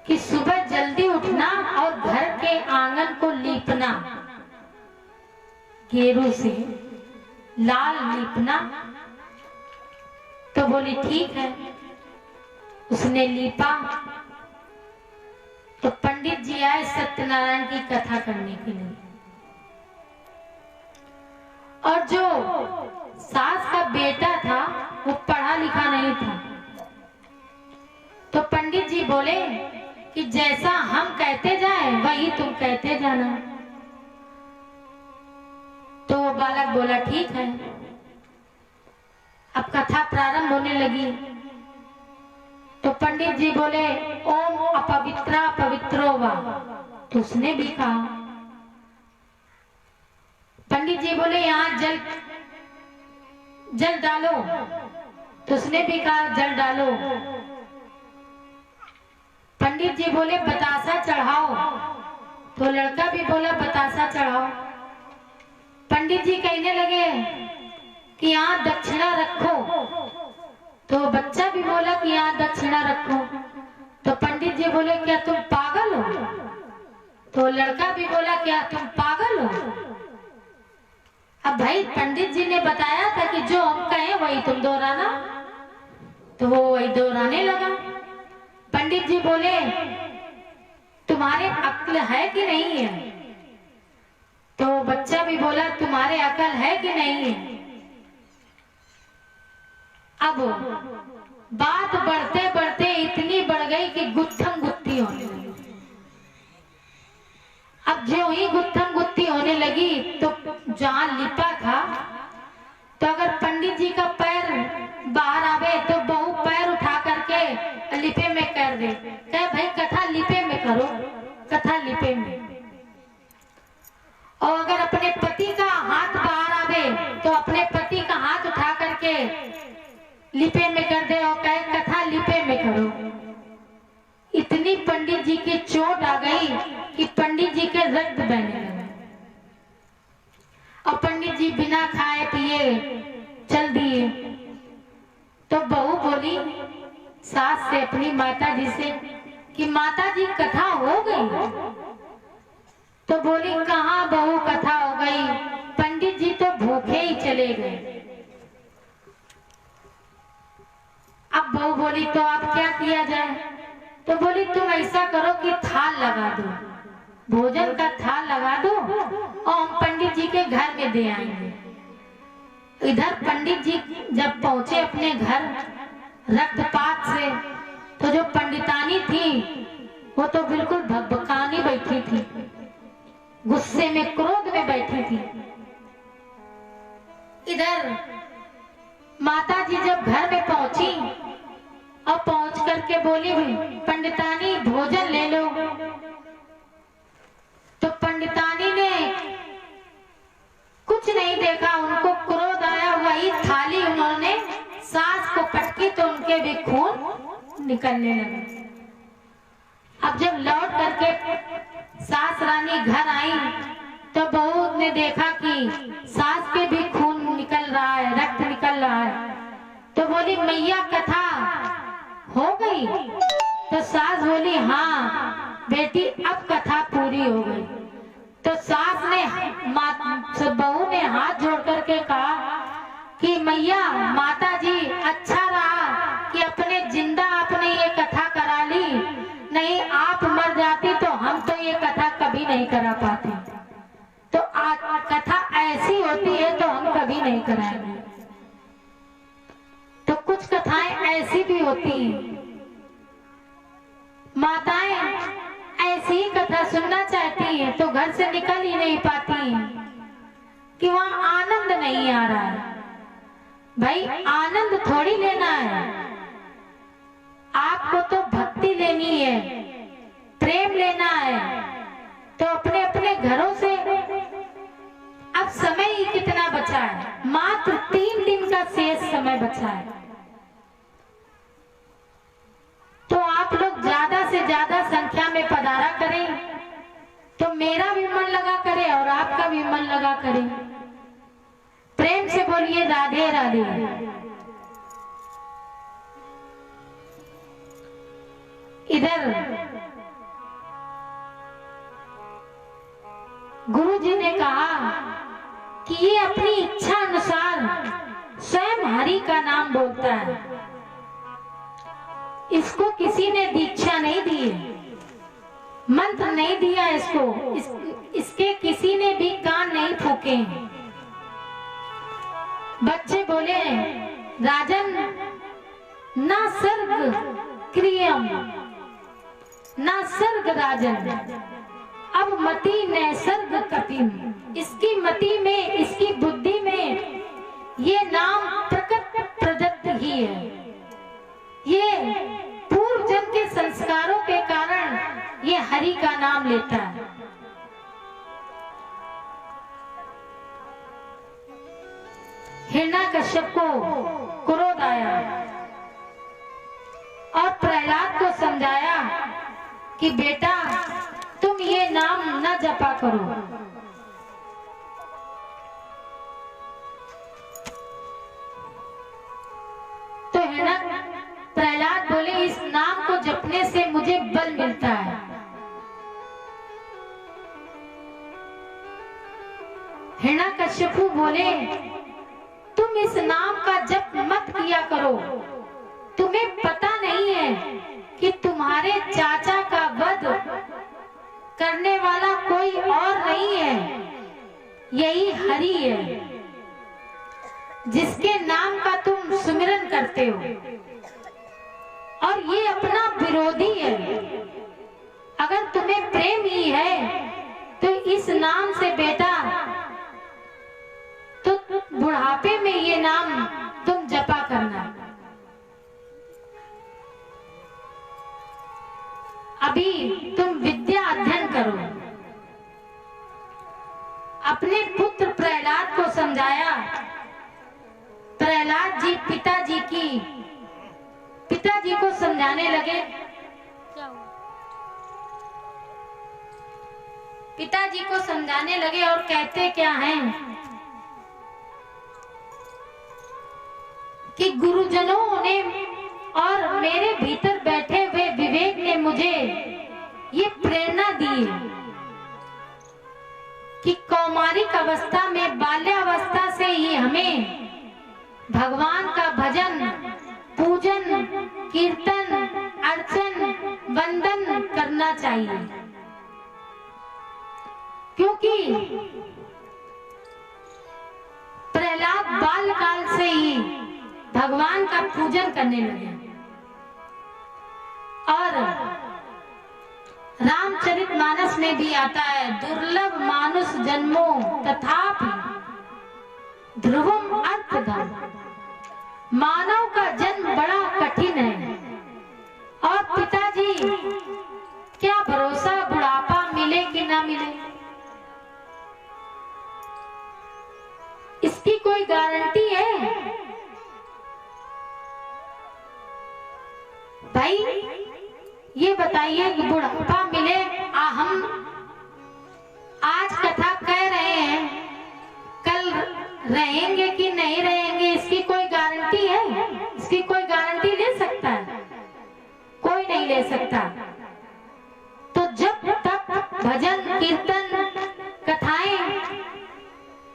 कि सुबह जल्दी उठना और घर के आंगन को लीपना, गेरू से लाल लीपना। तो बोली ठीक है। उसने लीपा तो पंडित जी आए सत्यनारायण की कथा करने के लिए। और जो सास का बेटा था वो पढ़ा लिखा नहीं था। तो पंडित जी बोले कि जैसा हम कहते जाए वही तुम कहते जाना। तो वो बालक बोला ठीक है। अब कथा प्रारंभ होने लगी तो पंडित जी बोले ओम अपवित्रा पवित्रो वा। तो उसने भी कहा। पंडित जी बोले यहाँ जल डालो। तो उसने भी कहा जल डालो। पंडित जी बोले बतासा चढ़ाओ। तो लड़का भी बोला बतासा चढ़ाओ। पंडित जी कहने लगे कि यहाँ दक्षिणा रखो। तो बच्चा भी बोला कि यहाँ दक्षिणा रखो। तो पंडित जी बोले क्या तुम पागल हो? तो लड़का भी बोला क्या तुम पागल हो? अब भाई पंडित जी ने बताया था कि जो हम कहें वही तुम दोहराना। तो वो वही दोहराने लगा। पंडित जी बोले तुम्हारे अक्ल है कि नहीं है? तो बच्चा भी बोला तुम्हारे अकल है कि नहीं है? अब बात बढ़ते बढ़ते इतनी बढ़ गई कि गुत्थम गुत्थी होने लगी। अब जो ही गुत्थम गुत्थी होने लगी तो जहां लिपा था तो अगर पंडित जी का पैर बाहर आवे तो बहू पैर उठा करके लिपे में कर दे। कहे भाई कथा लिपे में करो, कथा लिपे में। और अगर अपने पति का हाथ बाहर आवे तो अपने पति का हाथ उठा करके लिपे में कर दे और कहे कथा लिपे में करो। इतनी पंडित जी की चोट आ गई कि पंडित जी के रक्त बहने लगा। और पंडित जी बिना खाए पिए चल दिए। तो बहू बोली सास से अपनी माता जी से कि माता जी कथा हो गई। तो बोली कहाँ बहू कथा हो गई, पंडित जी तो भूखे ही चले गए। अब बहू बोली तो अब क्या किया जाए? तो बोली तुम ऐसा करो कि थाल लगा दो, भोजन का थाल लगा दो और हम पंडित जी के घर में दे आएंगे। इधर पंडित जी जब पहुंचे अपने घर रक्तपात से तो जो पंडितानी थी वो तो बिल्कुल भकभकानी बैठी थी, गुस्से में क्रोध में बैठी थी। इधर माता जी जब घर में पहुंची और पहुंच करके बोली पंडितानी भोजन ले लो। तो पंडितानी ने कुछ नहीं देखा, उनको क्रोध आया, वही थाली उन्होंने सास को पटकी तो उनके भी खून निकलने लगा। अब जब लौट करके सास रानी घर आई तो बहू ने देखा कि सास के भी खून निकल रहा है, रक्त निकल रहा है। तो बोली मैया कथा हो गई? तो सास बोली हाँ बेटी अब कथा पूरी हो गई। तो सास ने बहू ने हाथ जोड़ करके कहा कि मैया माता जी अच्छा रहा कि अपने जिंदा आपने ये कथा करा ली, नहीं आप मर जाती तो हम तो ये कथा कभी नहीं करा पाते। तो कथा ऐसी होती है तो हम कभी नहीं कराएंगे। तो कुछ कथाएं ऐसी भी होती हैं, माताएं ऐसी ही कथा सुनना चाहती हैं तो घर से निकल ही नहीं पाती हैं कि वहां आनंद नहीं आ रहा है। भाई आनंद थोड़ी लेना है, आपको तो भक्ति लेनी है, प्रेम लेना है। तो अपने अपने घरों से अब समय ही कितना बचा है, मात्र 3 दिन से ज्यादा संख्या में पधारा करें तो मेरा भी मन लगा करे और आपका भी मन लगा करे। प्रेम से बोलिए राधे राधे। इधर गुरु जी ने कहा कि ये अपनी इच्छा अनुसार स्वयं हरि का नाम बोलता है, इसको किसी ने दीक्षा नहीं दी, मंत्र नहीं दिया इसको, इसके किसी ने भी कान नहीं फूके। बच्चे बोले राजन ना सर्ग क्रियम ना सर्ग राजन, अब मति नैसर्ग कपिम। इसकी मति में, इसकी बुद्धि में ये नाम प्रकट प्रदत्त ही है। ये पूर्व जन्म के संस्कारों के कारण ये हरि का नाम लेता है। हिरण्यकश्यप को क्रोध आया और प्रहलाद को समझाया कि बेटा तुम ये नाम न जपा करो। तो प्रहलाद बोले इस नाम को जपने से मुझे बल मिलता है। हिरण्यकश्यपु बोले तुम इस नाम का जप मत किया करो, तुम्हें पता नहीं है कि तुम्हारे चाचा का वध करने वाला कोई और नहीं है, यही हरि है जिसके नाम का तुम सुमिरन करते हो, और ये अपना विरोधी है। अगर तुम्हें प्रेम ही है तो इस नाम से बेटा तो बुढ़ापे में ये नाम तुम जपा करना। अभी तुम विद्या अध्ययन करो। अपने पुत्र प्रहलाद को समझाया। प्रहलाद जी पिताजी को समझाने लगे। पिताजी को समझाने लगे और कहते क्या हैं कि गुरुजनों ने और मेरे भीतर बैठे हुए विवेक ने मुझे ये प्रेरणा दी कि कौमारिक अवस्था में, बाल्यावस्था से ही हमें भगवान का भजन, पूजन, कीर्तन, अर्चन, वंदन करना चाहिए। क्योंकि प्रहलाद बालकाल से ही भगवान का पूजन करने लगे और रामचरितमानस में भी आता है दुर्लभ मानुष जन्मो तथापि ध्रुवम अर्थधम। मानव का जन्म बड़ा कठिन है और पिताजी क्या भरोसा बुढ़ापा मिले कि ना मिले, इसकी कोई गारंटी है भाई? ये बताइए कि बुढ़ापा मिले। हम आज कथा कह रहे हैं, कल रहेंगे कि नहीं रहेंगे इसकी कोई गारंटी है? इसकी कोई गारंटी ले सकता है? कोई नहीं ले सकता। तो जब तक भजन, कीर्तन, कथाएं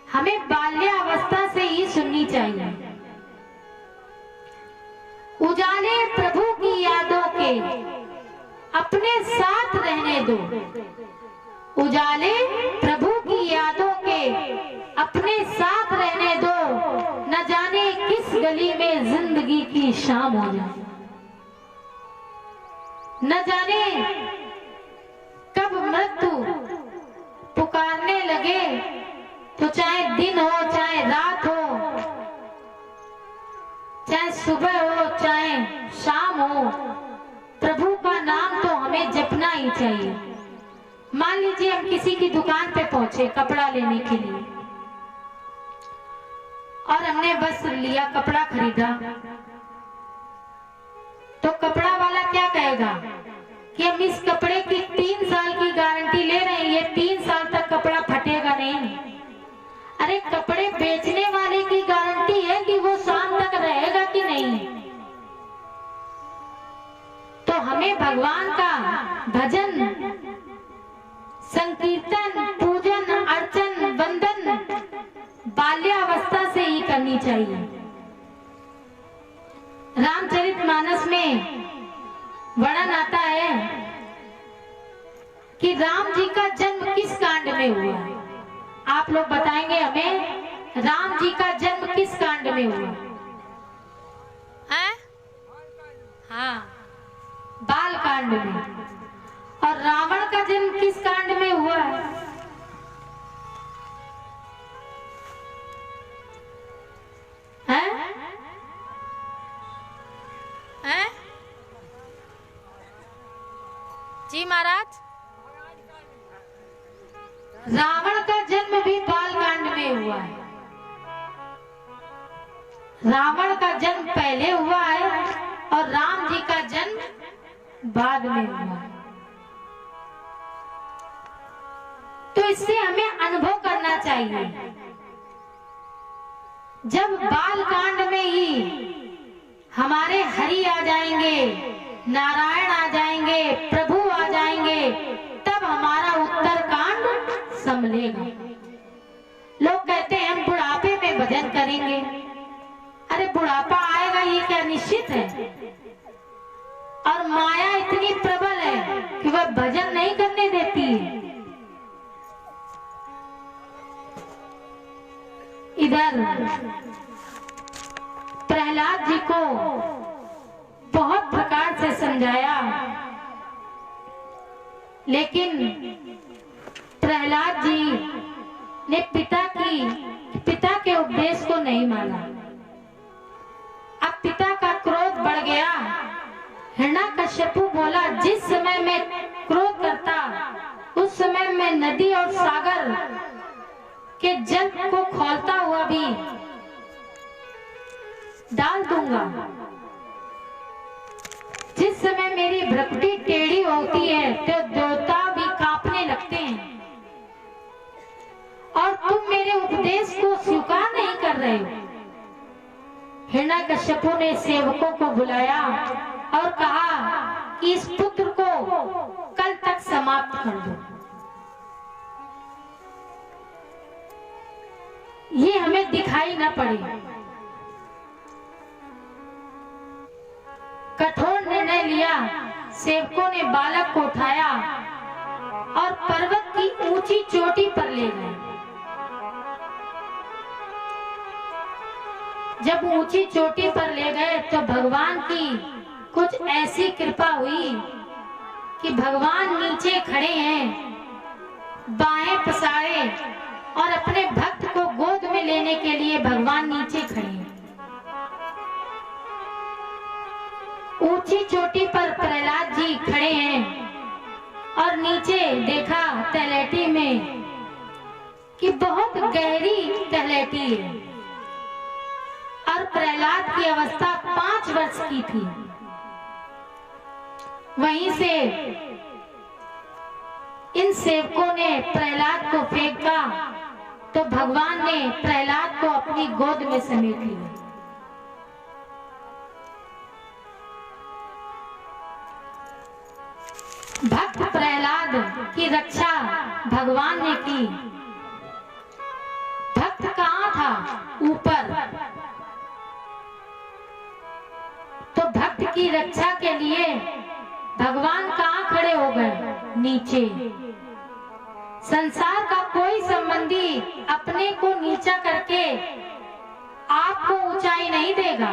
हमें बाल्यावस्था से ही सुननी चाहिए। उजाले प्रभु की यादों के अपने साथ रहने दो। उजाले प्रभु की यादों के अपने साथ रहने दो। न जाने किस गली में जिंदगी की शाम हो जाए, न जाने कब मृत्यु पुकारने लगे, तो चाहे दिन हो, चाहे रात हो, चाहे सुबह हो, चाहे शाम हो, प्रभु का नाम तो हमें जपना ही चाहिए। मान लीजिए हम किसी की दुकान पे पहुंचे कपड़ा लेने के लिए और हमने वस्त्र लिया, कपड़ा खरीदा, तो कपड़ा वाला क्या कहेगा कि हम इस कपड़े की 3 साल की गारंटी ले रहे हैं, ये 3 साल तक कपड़ा फटेगा नहीं। अरे कपड़े बेचने वाले की गारंटी है कि वो शाम तक रहेगा कि नहीं। तो हमें भगवान का भजन, संकीर्तन, पूजन, अर्चन, वंदन बाल्यावस्था से ही करनी चाहिए। रामचरितमानस में वर्णन आता है कि राम जी का जन्म किस कांड में हुआ। आप लोग बताएंगे हमें, राम जी का जन्म किस कांड में हुआ है? हाँ, बाल कांड में। और रावण का जन्म किस कांड में हुआ है? हैं? जी महाराज, रावण का जन्म भी बाल कांड में हुआ है। रावण का जन्म पहले हुआ है और राम जी का जन्म बाद में हुआ है। तो इससे हमें अनुभव करना चाहिए। जब बाल कांड में ही हमारे हरि आ जाएंगे, नारायण आ जाएंगे, प्रभु आ जाएंगे, तब हमारा उत्तर कांड संभलेगा। लोग कहते हैं हम बुढ़ापे में भजन करेंगे। अरे बुढ़ापा आएगा ये क्या निश्चित है? और माया इतनी प्रबल है कि वह भजन नहीं करने देती है। इधर प्रहलाद जी को बहुत प्रकार से समझाया, लेकिन प्रहलाद जी ने पिता के उपदेश को नहीं माना। अब पिता का क्रोध बढ़ गया। हिरण्यकश्यपु बोला, जिस समय मैं क्रोध करता उस समय मैं नदी और सागर के जल को खौलता हुआ भी डाल दूंगा। जिस समय मेरी भ्रकुटी टेढ़ी होती है तो देवता भी कांपने लगते हैं, और तुम मेरे उपदेश को स्वीकार नहीं कर रहे हो। हिरण्यकश्यपु ने सेवकों को बुलाया और कहा कि इस पुत्र को कल तक समाप्त कर दो। ये हमें दिखाई न पड़े। कठोर निर्णय लिया। सेवकों ने बालक को उठाया और पर्वत की ऊंची चोटी पर ले गए। जब ऊंची चोटी पर ले गए तो भगवान की कुछ ऐसी कृपा हुई कि भगवान नीचे खड़े हैं, बाहें पसारे, और अपने भक्त को गोद में लेने के लिए भगवान नीचे खड़े हैं। ऊंची चोटी पर प्रहलाद जी खड़े हैं और नीचे देखा तलहटी में कि बहुत गहरी तलहटी है, और प्रहलाद की अवस्था 5 वर्ष की थी। वहीं से इन सेवकों ने प्रहलाद को फेंका तो भगवान ने प्रहलाद को अपनी गोद में समेट लिया। भक्त प्रहलाद की रक्षा भगवान ने की। भक्त कहाँ था? ऊपर। तो भक्त की रक्षा के लिए भगवान कहाँ खड़े हो गए? नीचे। संसार का कोई संबंधी अपने को नीचा करके आपको ऊंचाई नहीं देगा।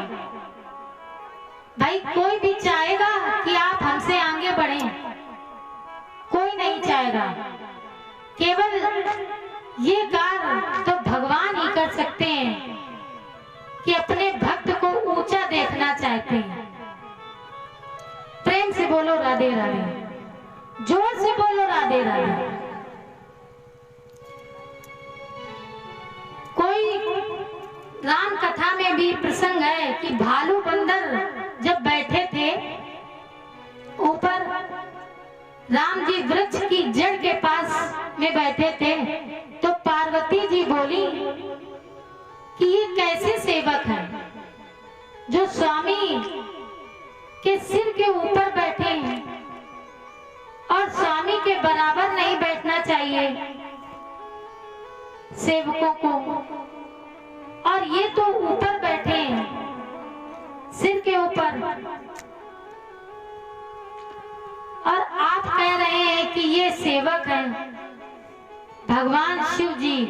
भाई कोई भी चाहेगा कि आप हमसे आगे बढ़ें, कोई नहीं चाहेगा। केवल ये कार्य तो भगवान ही कर सकते हैं कि अपने भक्त को ऊंचा देखना चाहते हैं। प्रेम से बोलो राधे राधे, जोर से बोलो राधे राधे। कोई राम कथा में भी प्रसंग है कि भालू बंदर जब बैठे थे ऊपर जी वृक्ष की जड़ के पास में बैठे थे तो पार्वती जी बोली कि ये कैसे सेवक है जो स्वामी के सिर के ऊपर बैठे हैं और स्वामी के बराबर नहीं बैठना चाहिए सेवकों को, और ये तो ऊपर बैठे हैं सिर के ऊपर, और आप कह रहे हैं कि ये सेवक हैं। भगवान शिव जी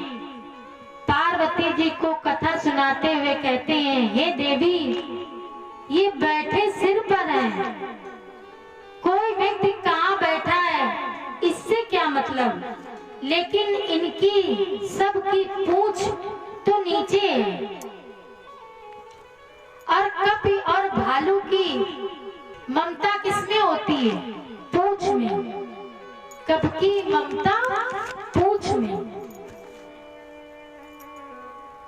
पार्वती जी को कथा सुनाते हुए कहते हैं, हे देवी, ये बैठे सिर पर है, कोई व्यक्ति कहाँ बैठा है इससे क्या मतलब, लेकिन इनकी सबकी पूंछ तो नीचे है। और कपि और भालू की ममता किसमें होती है? पूंछ में। कब की ममता? पूंछ में।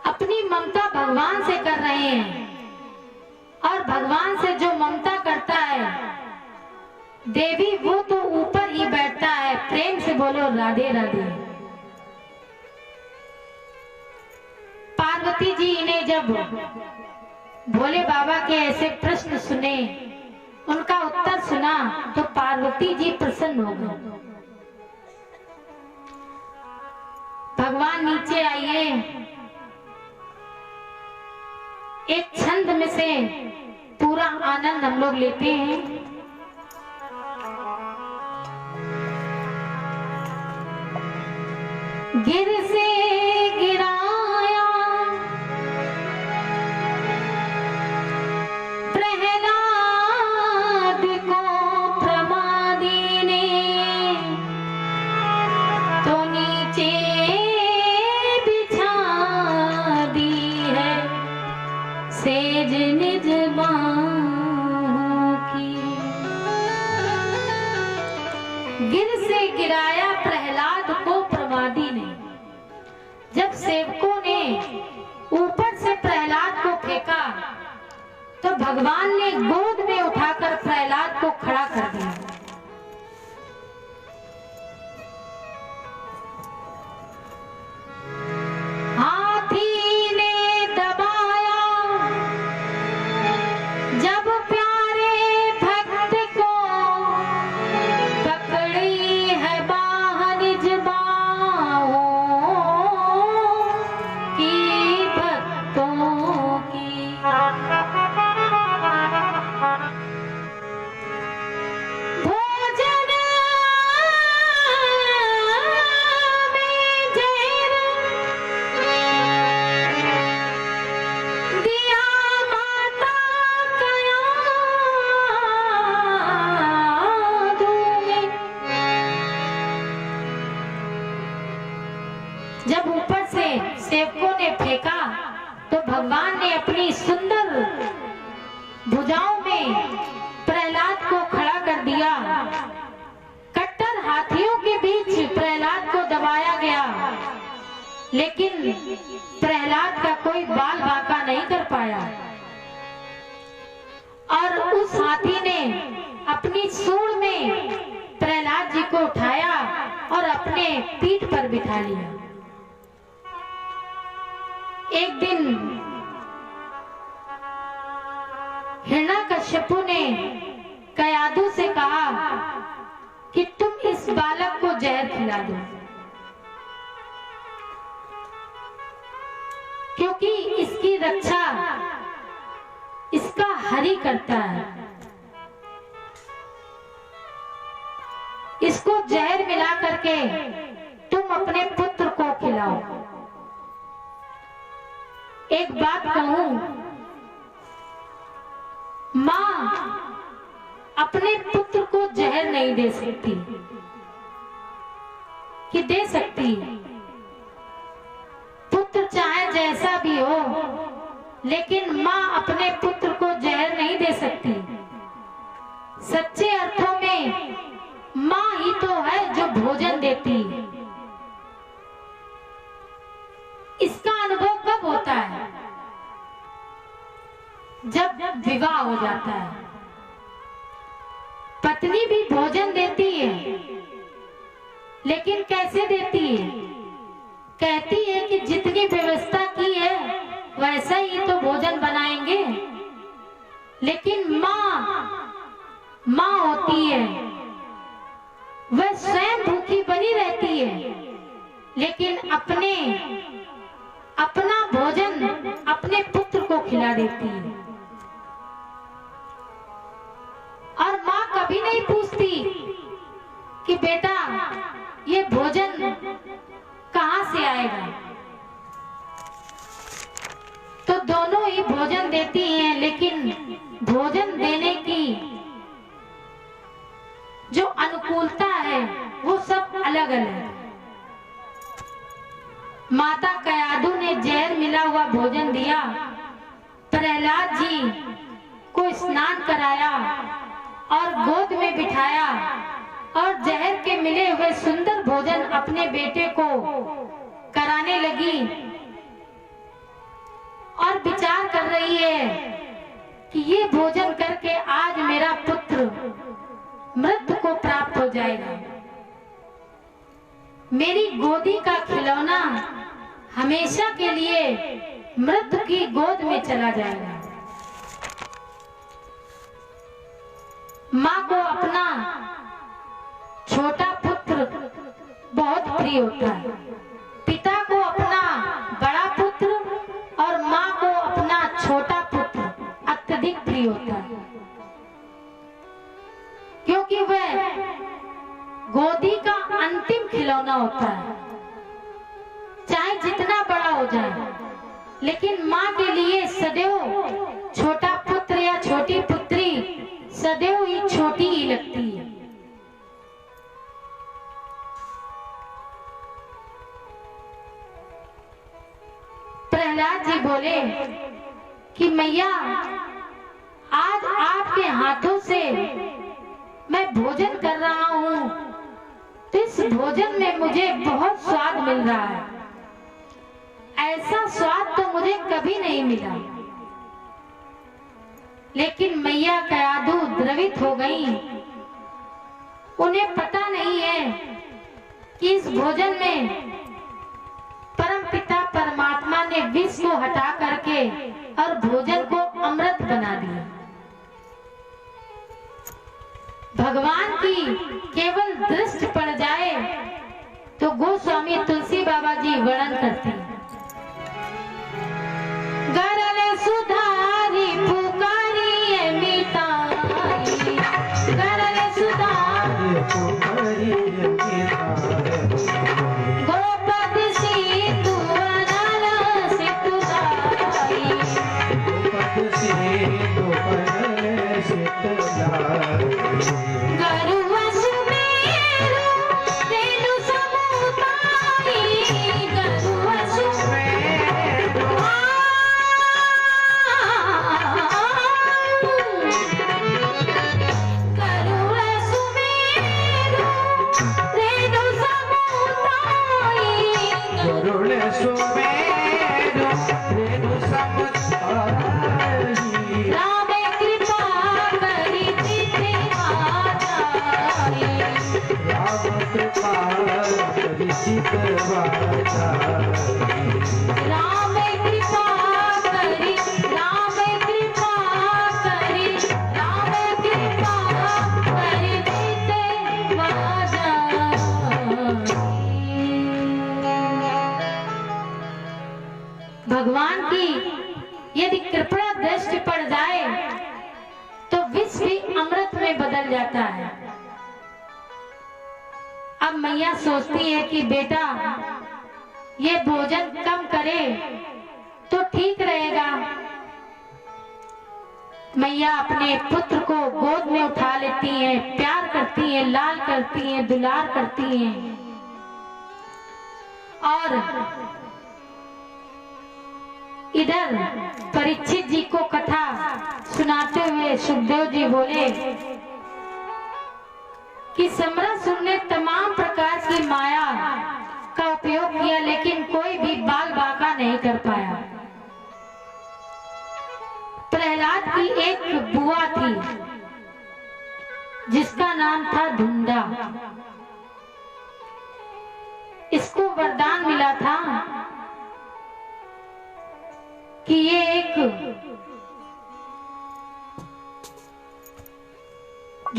अपनी ममता भगवान से कर रहे हैं, और भगवान से जो ममता करता है देवी, वो तो ऊपर ही बैठता है। प्रेम से बोलो राधे राधे। पार्वती जी ने जब भोले बाबा के ऐसे प्रश्न सुने, उनका उत्तर सुना, तो पार्वती जी प्रसन्न हो गए। भगवान नीचे आइए, एक छंद में से पूरा आनंद हम लोग लेते हैं। गिर से गिराया प्रहलाद को प्रमादी ने, तो नीचे बिछा दी है सेज निज बाहों की। गिर से गिराया प्रहलाद को प्रमादी ने। जब सेवकों ने ऊपर से प्रहलाद को फेंका तो भगवान ने गोद में उठाकर प्रहलाद को खड़ा कर दिया। हाथी ने दबाया जब प्यारे भक्त को, पकड़ी है बाह निज बाहों की भक्तों की। भोजन में जहर दिया माता कया दूंगी। जब ऊपर से सेवकों ने फेंका तो भगवान ने अपनी सुंदर भुजाओं में प्रहलाद को खड़ा कर दिया। कट्टर हाथियों के बीच प्रहलाद को दबाया गया, लेकिन प्रहलाद का कोई बाल बांका नहीं कर पाया। और उस हाथी ने अपनी सूंड में प्रहलाद जी को उठाया और अपने पीठ पर बिठा लिया। एक दिन हिरण्यकश्यपु ने कयाधु से कहा कि तुम इस बालक को जहर खिला दो, क्योंकि इसकी रक्षा इसका हरि करता है। इसको जहर मिला करके तुम अपने पुत्र को खिलाओ। एक बात कहूं, मां अपने पुत्र को जहर नहीं दे सकती, कि दे सकती? पुत्र चाहे जैसा भी हो, लेकिन मां अपने पुत्र को जहर नहीं दे सकती। सच्चे अर्थों में मां ही तो है जो भोजन देती। इसका अनुभव कब होता है? जब विवाह हो जाता है। पत्नी भी भोजन देती है, लेकिन कैसे देती है? कहती है कि जितनी व्यवस्था की है वैसा ही तो भोजन बनाएंगे। लेकिन माँ होती है, वह स्वयं भूखी बनी रहती है, लेकिन अपना भोजन अपने पुत्र को खिला देती है। और माँ कभी नहीं पूछती कि बेटा ये भोजन कहां से आएगा। तो दोनों ही भोजन देती हैं, लेकिन भोजन देने की जो अनुकूलता है वो सब अलग अलग है। माता कयाधु ने जहर मिला हुआ भोजन दिया, प्रहलाद जी को स्नान कराया और गोद में बिठाया और जहर के मिले हुए सुंदर भोजन अपने बेटे को कराने लगी और विचार कर रही है कि ये भोजन करके आज मेरा पुत्र मृत्यु को प्राप्त हो जाएगा, मेरी गोदी का खिलौना हमेशा के लिए मृत्यु की गोद में चला जाएगा। माँ को अपना छोटा पुत्र बहुत प्रिय होता है, पिता को अपना बड़ा पुत्र और माँ को अपना छोटा पुत्र अत्यधिक प्रिय होता है, क्योंकि वह गोदी का अंतिम खिलौना होता है। चाहे जितना बड़ा हो जाए, लेकिन माँ के लिए सदैव छोटा पुत्र या छोटी पुत्री सदैव ही छोटी ही लगती है। प्रहलाद जी बोले कि मैया आज आपके हाथों से मैं भोजन कर रहा हूँ, तो इस भोजन में मुझे बहुत स्वाद मिल रहा है, ऐसा स्वाद तो मुझे कभी नहीं मिला। लेकिन मैया कयाधु द्रवित हो गई, उन्हें पता नहीं है कि इस भोजन में परमपिता परमात्मा ने विष को हटा करके और भोजन को अमृत बना दिया। भगवान की केवल दृष्टि पड़ जाए तो गोस्वामी तुलसी बाबा जी वर्णन करते हैं। गरल सुधारी पुकारिए मिताई, गरल सुधारी पुकारिए मिताई, गोपद सितु वनल सितुदाई, गोपद सितु वनल सितुदाई, भगवान की यदि कृपा दृष्टि पड़ जाए तो विष भी अमृत में बदल जाता है। अब मैया सोचती है कि बेटा ये भोजन कम करे तो ठीक रहेगा। मैया अपने पुत्र को गोद में उठा लेती हैं, प्यार करती हैं, लाल करती हैं, दुलार करती हैं। और इधर परीक्षित जी को कथा सुनाते हुए सुखदेव जी बोले कि समरसुर ने तमाम प्रकार की माया का उपयोग किया, लेकिन कोई भी बाल बांका नहीं कर पाया। प्रहलाद की एक बुआ थी जिसका नाम था धुंधा।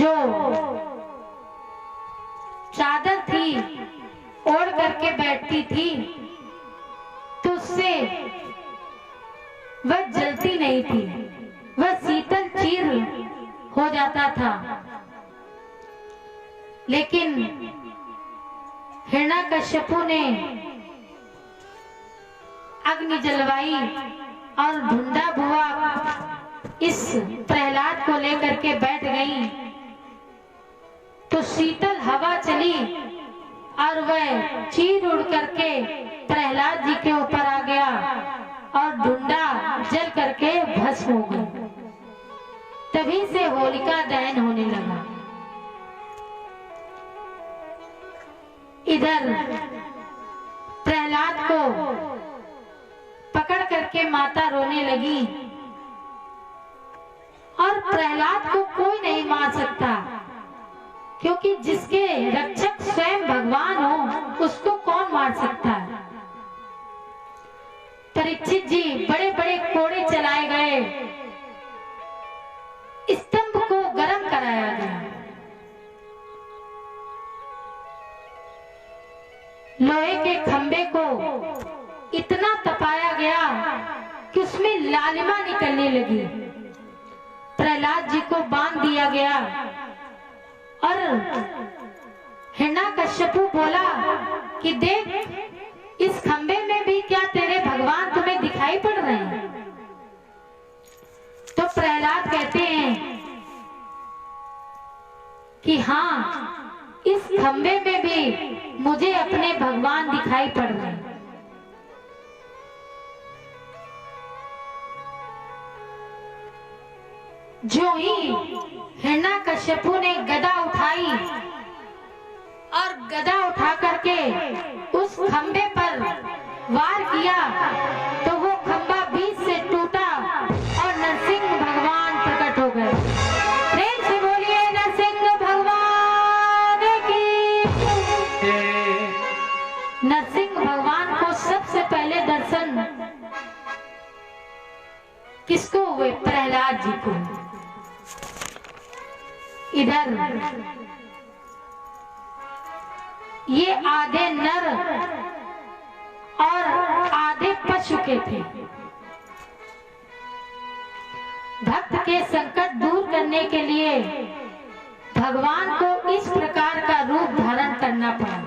जो चादर थी ओढ़ करके बैठती थी तो उससे वह जलती नहीं थी, वह शीतल चीर हो जाता था। लेकिन हिरण्यकश्यपु ने अग्नि जलवाई और ढूंढा बुआ इस प्रहलाद को लेकर के बैठ गई तो शीतल हवा चली और वह चीर उड़ करके प्रहलाद जी के ऊपर आ गया और ढूंढा जल करके भस्म हो गई। तभी से होलिका दहन होने लगा। इधर प्रहलाद को पकड़ करके माता रोने लगी और प्रहलाद को कोई नहीं मार सकता, क्योंकि जिसके रक्षक स्वयं भगवान हो उसको कौन मार सकता है। परीक्षित जी बड़े बड़े कोड़े चलाए गए, स्तंभ को गर्म कराया गया, लोहे के खंबे को इतना तपाया गया कि उसमें लालिमा निकलने लगी। प्रहलाद जी को बांध दिया गया और हिरण्यकश्यपु बोला कि देख इस खंबे में भी क्या तेरे भगवान तुम्हें दिखाई पड़ रहे हैं। तो प्रहलाद कहते हैं कि हाँ, इस खंबे में भी मुझे अपने भगवान दिखाई पड़ रहे हैं। जो ही हिरण्यकश्यपु ने गदा उठाई और गदा उठा करके उस खंबे पर वार किया तो वो खंबा बीच से टूटा और नरसिंह भगवान प्रकट हो गए। प्रेम से बोलिए नरसिंह भगवान की। नरसिंह भगवान को सबसे पहले दर्शन किसको हुए? प्रहलाद जी को। इधर ये आधे नर और आधे पशु के थे। भक्त के संकट दूर करने के लिए भगवान को इस प्रकार का रूप धारण करना पड़ा।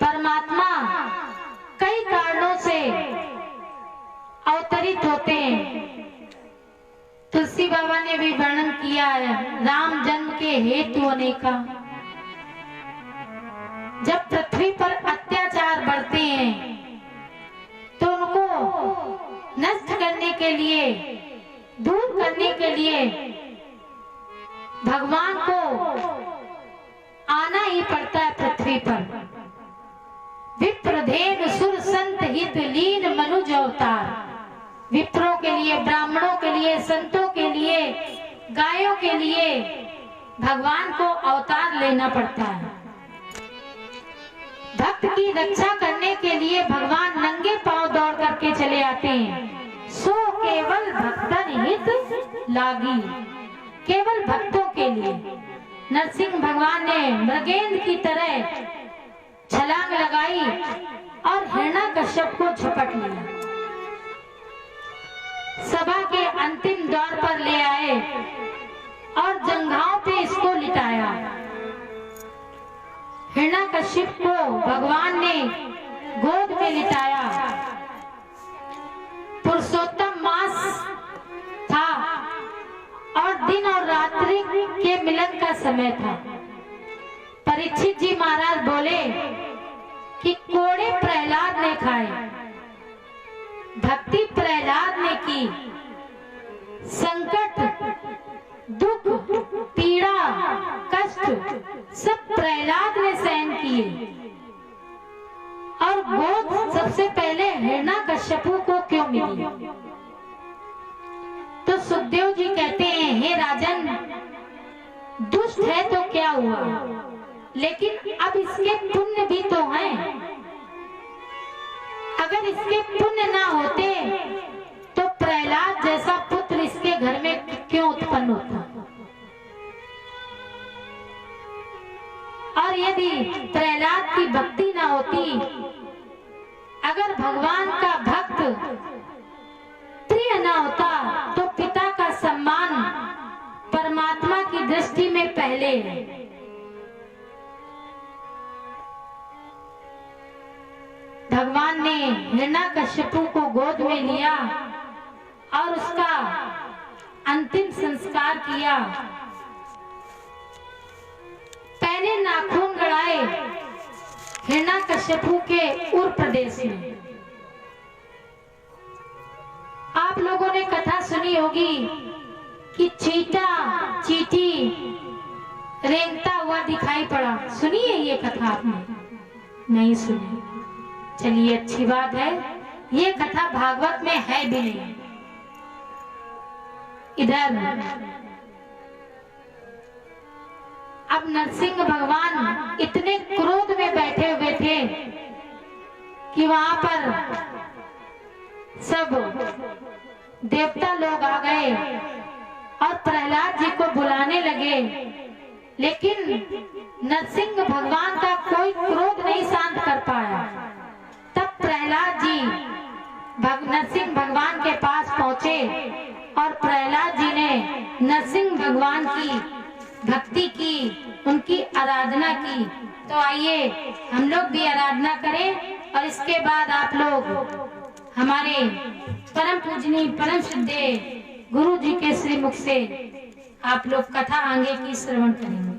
परमात्मा कई कारणों से अवतरित होते हैं। तुलसी बाबा ने भी वर्णन किया है राम जन्म के हेतु होने का। जब पृथ्वी पर अत्याचार बढ़ते हैं तो उनको नष्ट करने के लिए, दूर करने के लिए भगवान को आना ही पड़ता है पृथ्वी पर। विप्रधेन सुर संत हित लीन मनुज अवतार। विप्रों के लिए, ब्राह्मणों के लिए, संतों के लिए, गायों के लिए भगवान को अवतार लेना पड़ता है। भक्त की रक्षा करने के लिए भगवान नंगे पांव दौड़ करके चले आते हैं। सो केवल भक्तन हित लागी, केवल भक्तों के लिए। नरसिंह भगवान ने मृगेंद्र की तरह छलांग लगाई और हिरण्यकश्यप को झपट लिया। सभा के अंतिम द्वार पर ले आए और जंघाओं पे इसको लिटाया। हिरण्यकश्यप को भगवान ने गोद में लिटाया। पुरुषोत्तम मास था और दिन और रात्रि के मिलन का समय था। परीक्षित जी महाराज बोले कि कोड़े प्रहलाद ने खाए, भक्ति प्रहलाद ने की, संकट, दुख, पीड़ा, कष्ट सब प्रहलाद ने सहन किए। और गोद सबसे पहले हिरण्यकश्यपु को क्यों मिली? तो सुखदेव जी कहते हैं, हे राजन, दुष्ट है तो क्या हुआ, लेकिन अब इसके पुण्य भी तो हैं। अगर इसके पुण्य ना होते तो प्रहलाद जैसा पुत्र इसके घर में क्यों उत्पन्न होता? और यदि प्रहलाद की भक्ति न होती, अगर भगवान का भक्त प्रिय न होता, तो पिता का सम्मान परमात्मा की दृष्टि में पहले है। भगवान ने हिरण्यकश्यपु को गोद में लिया और उसका अंतिम संस्कार किया। पहले नाखून गड़ाए हिरण्यकश्यपु के उर प्रदेश में। आप लोगों ने कथा सुनी होगी कि चीटा चीटी रेंगता हुआ दिखाई पड़ा। सुनी है ये कथा आपने? नहीं सुनी? चलिए, अच्छी बात है। ये कथा भागवत में है भी नहीं। इधर अब नरसिंह भगवान इतने क्रोध में बैठे हुए थे कि वहां पर सब देवता लोग आ गए और प्रहलाद जी को बुलाने लगे, लेकिन नरसिंह भगवान का कोई क्रोध नहीं शांत कर पाया। तब प्रहलाद जी नरसिंह भगवान के पास पहुंचे और प्रहलाद जी ने नरसिंह भगवान की भक्ति की, उनकी आराधना की। तो आइए हम लोग भी आराधना करें और इसके बाद आप लोग हमारे परम पूजनीय परम श्रद्धेय गुरु जी के श्री मुख से आप लोग कथा आगे की श्रवण करेंगे।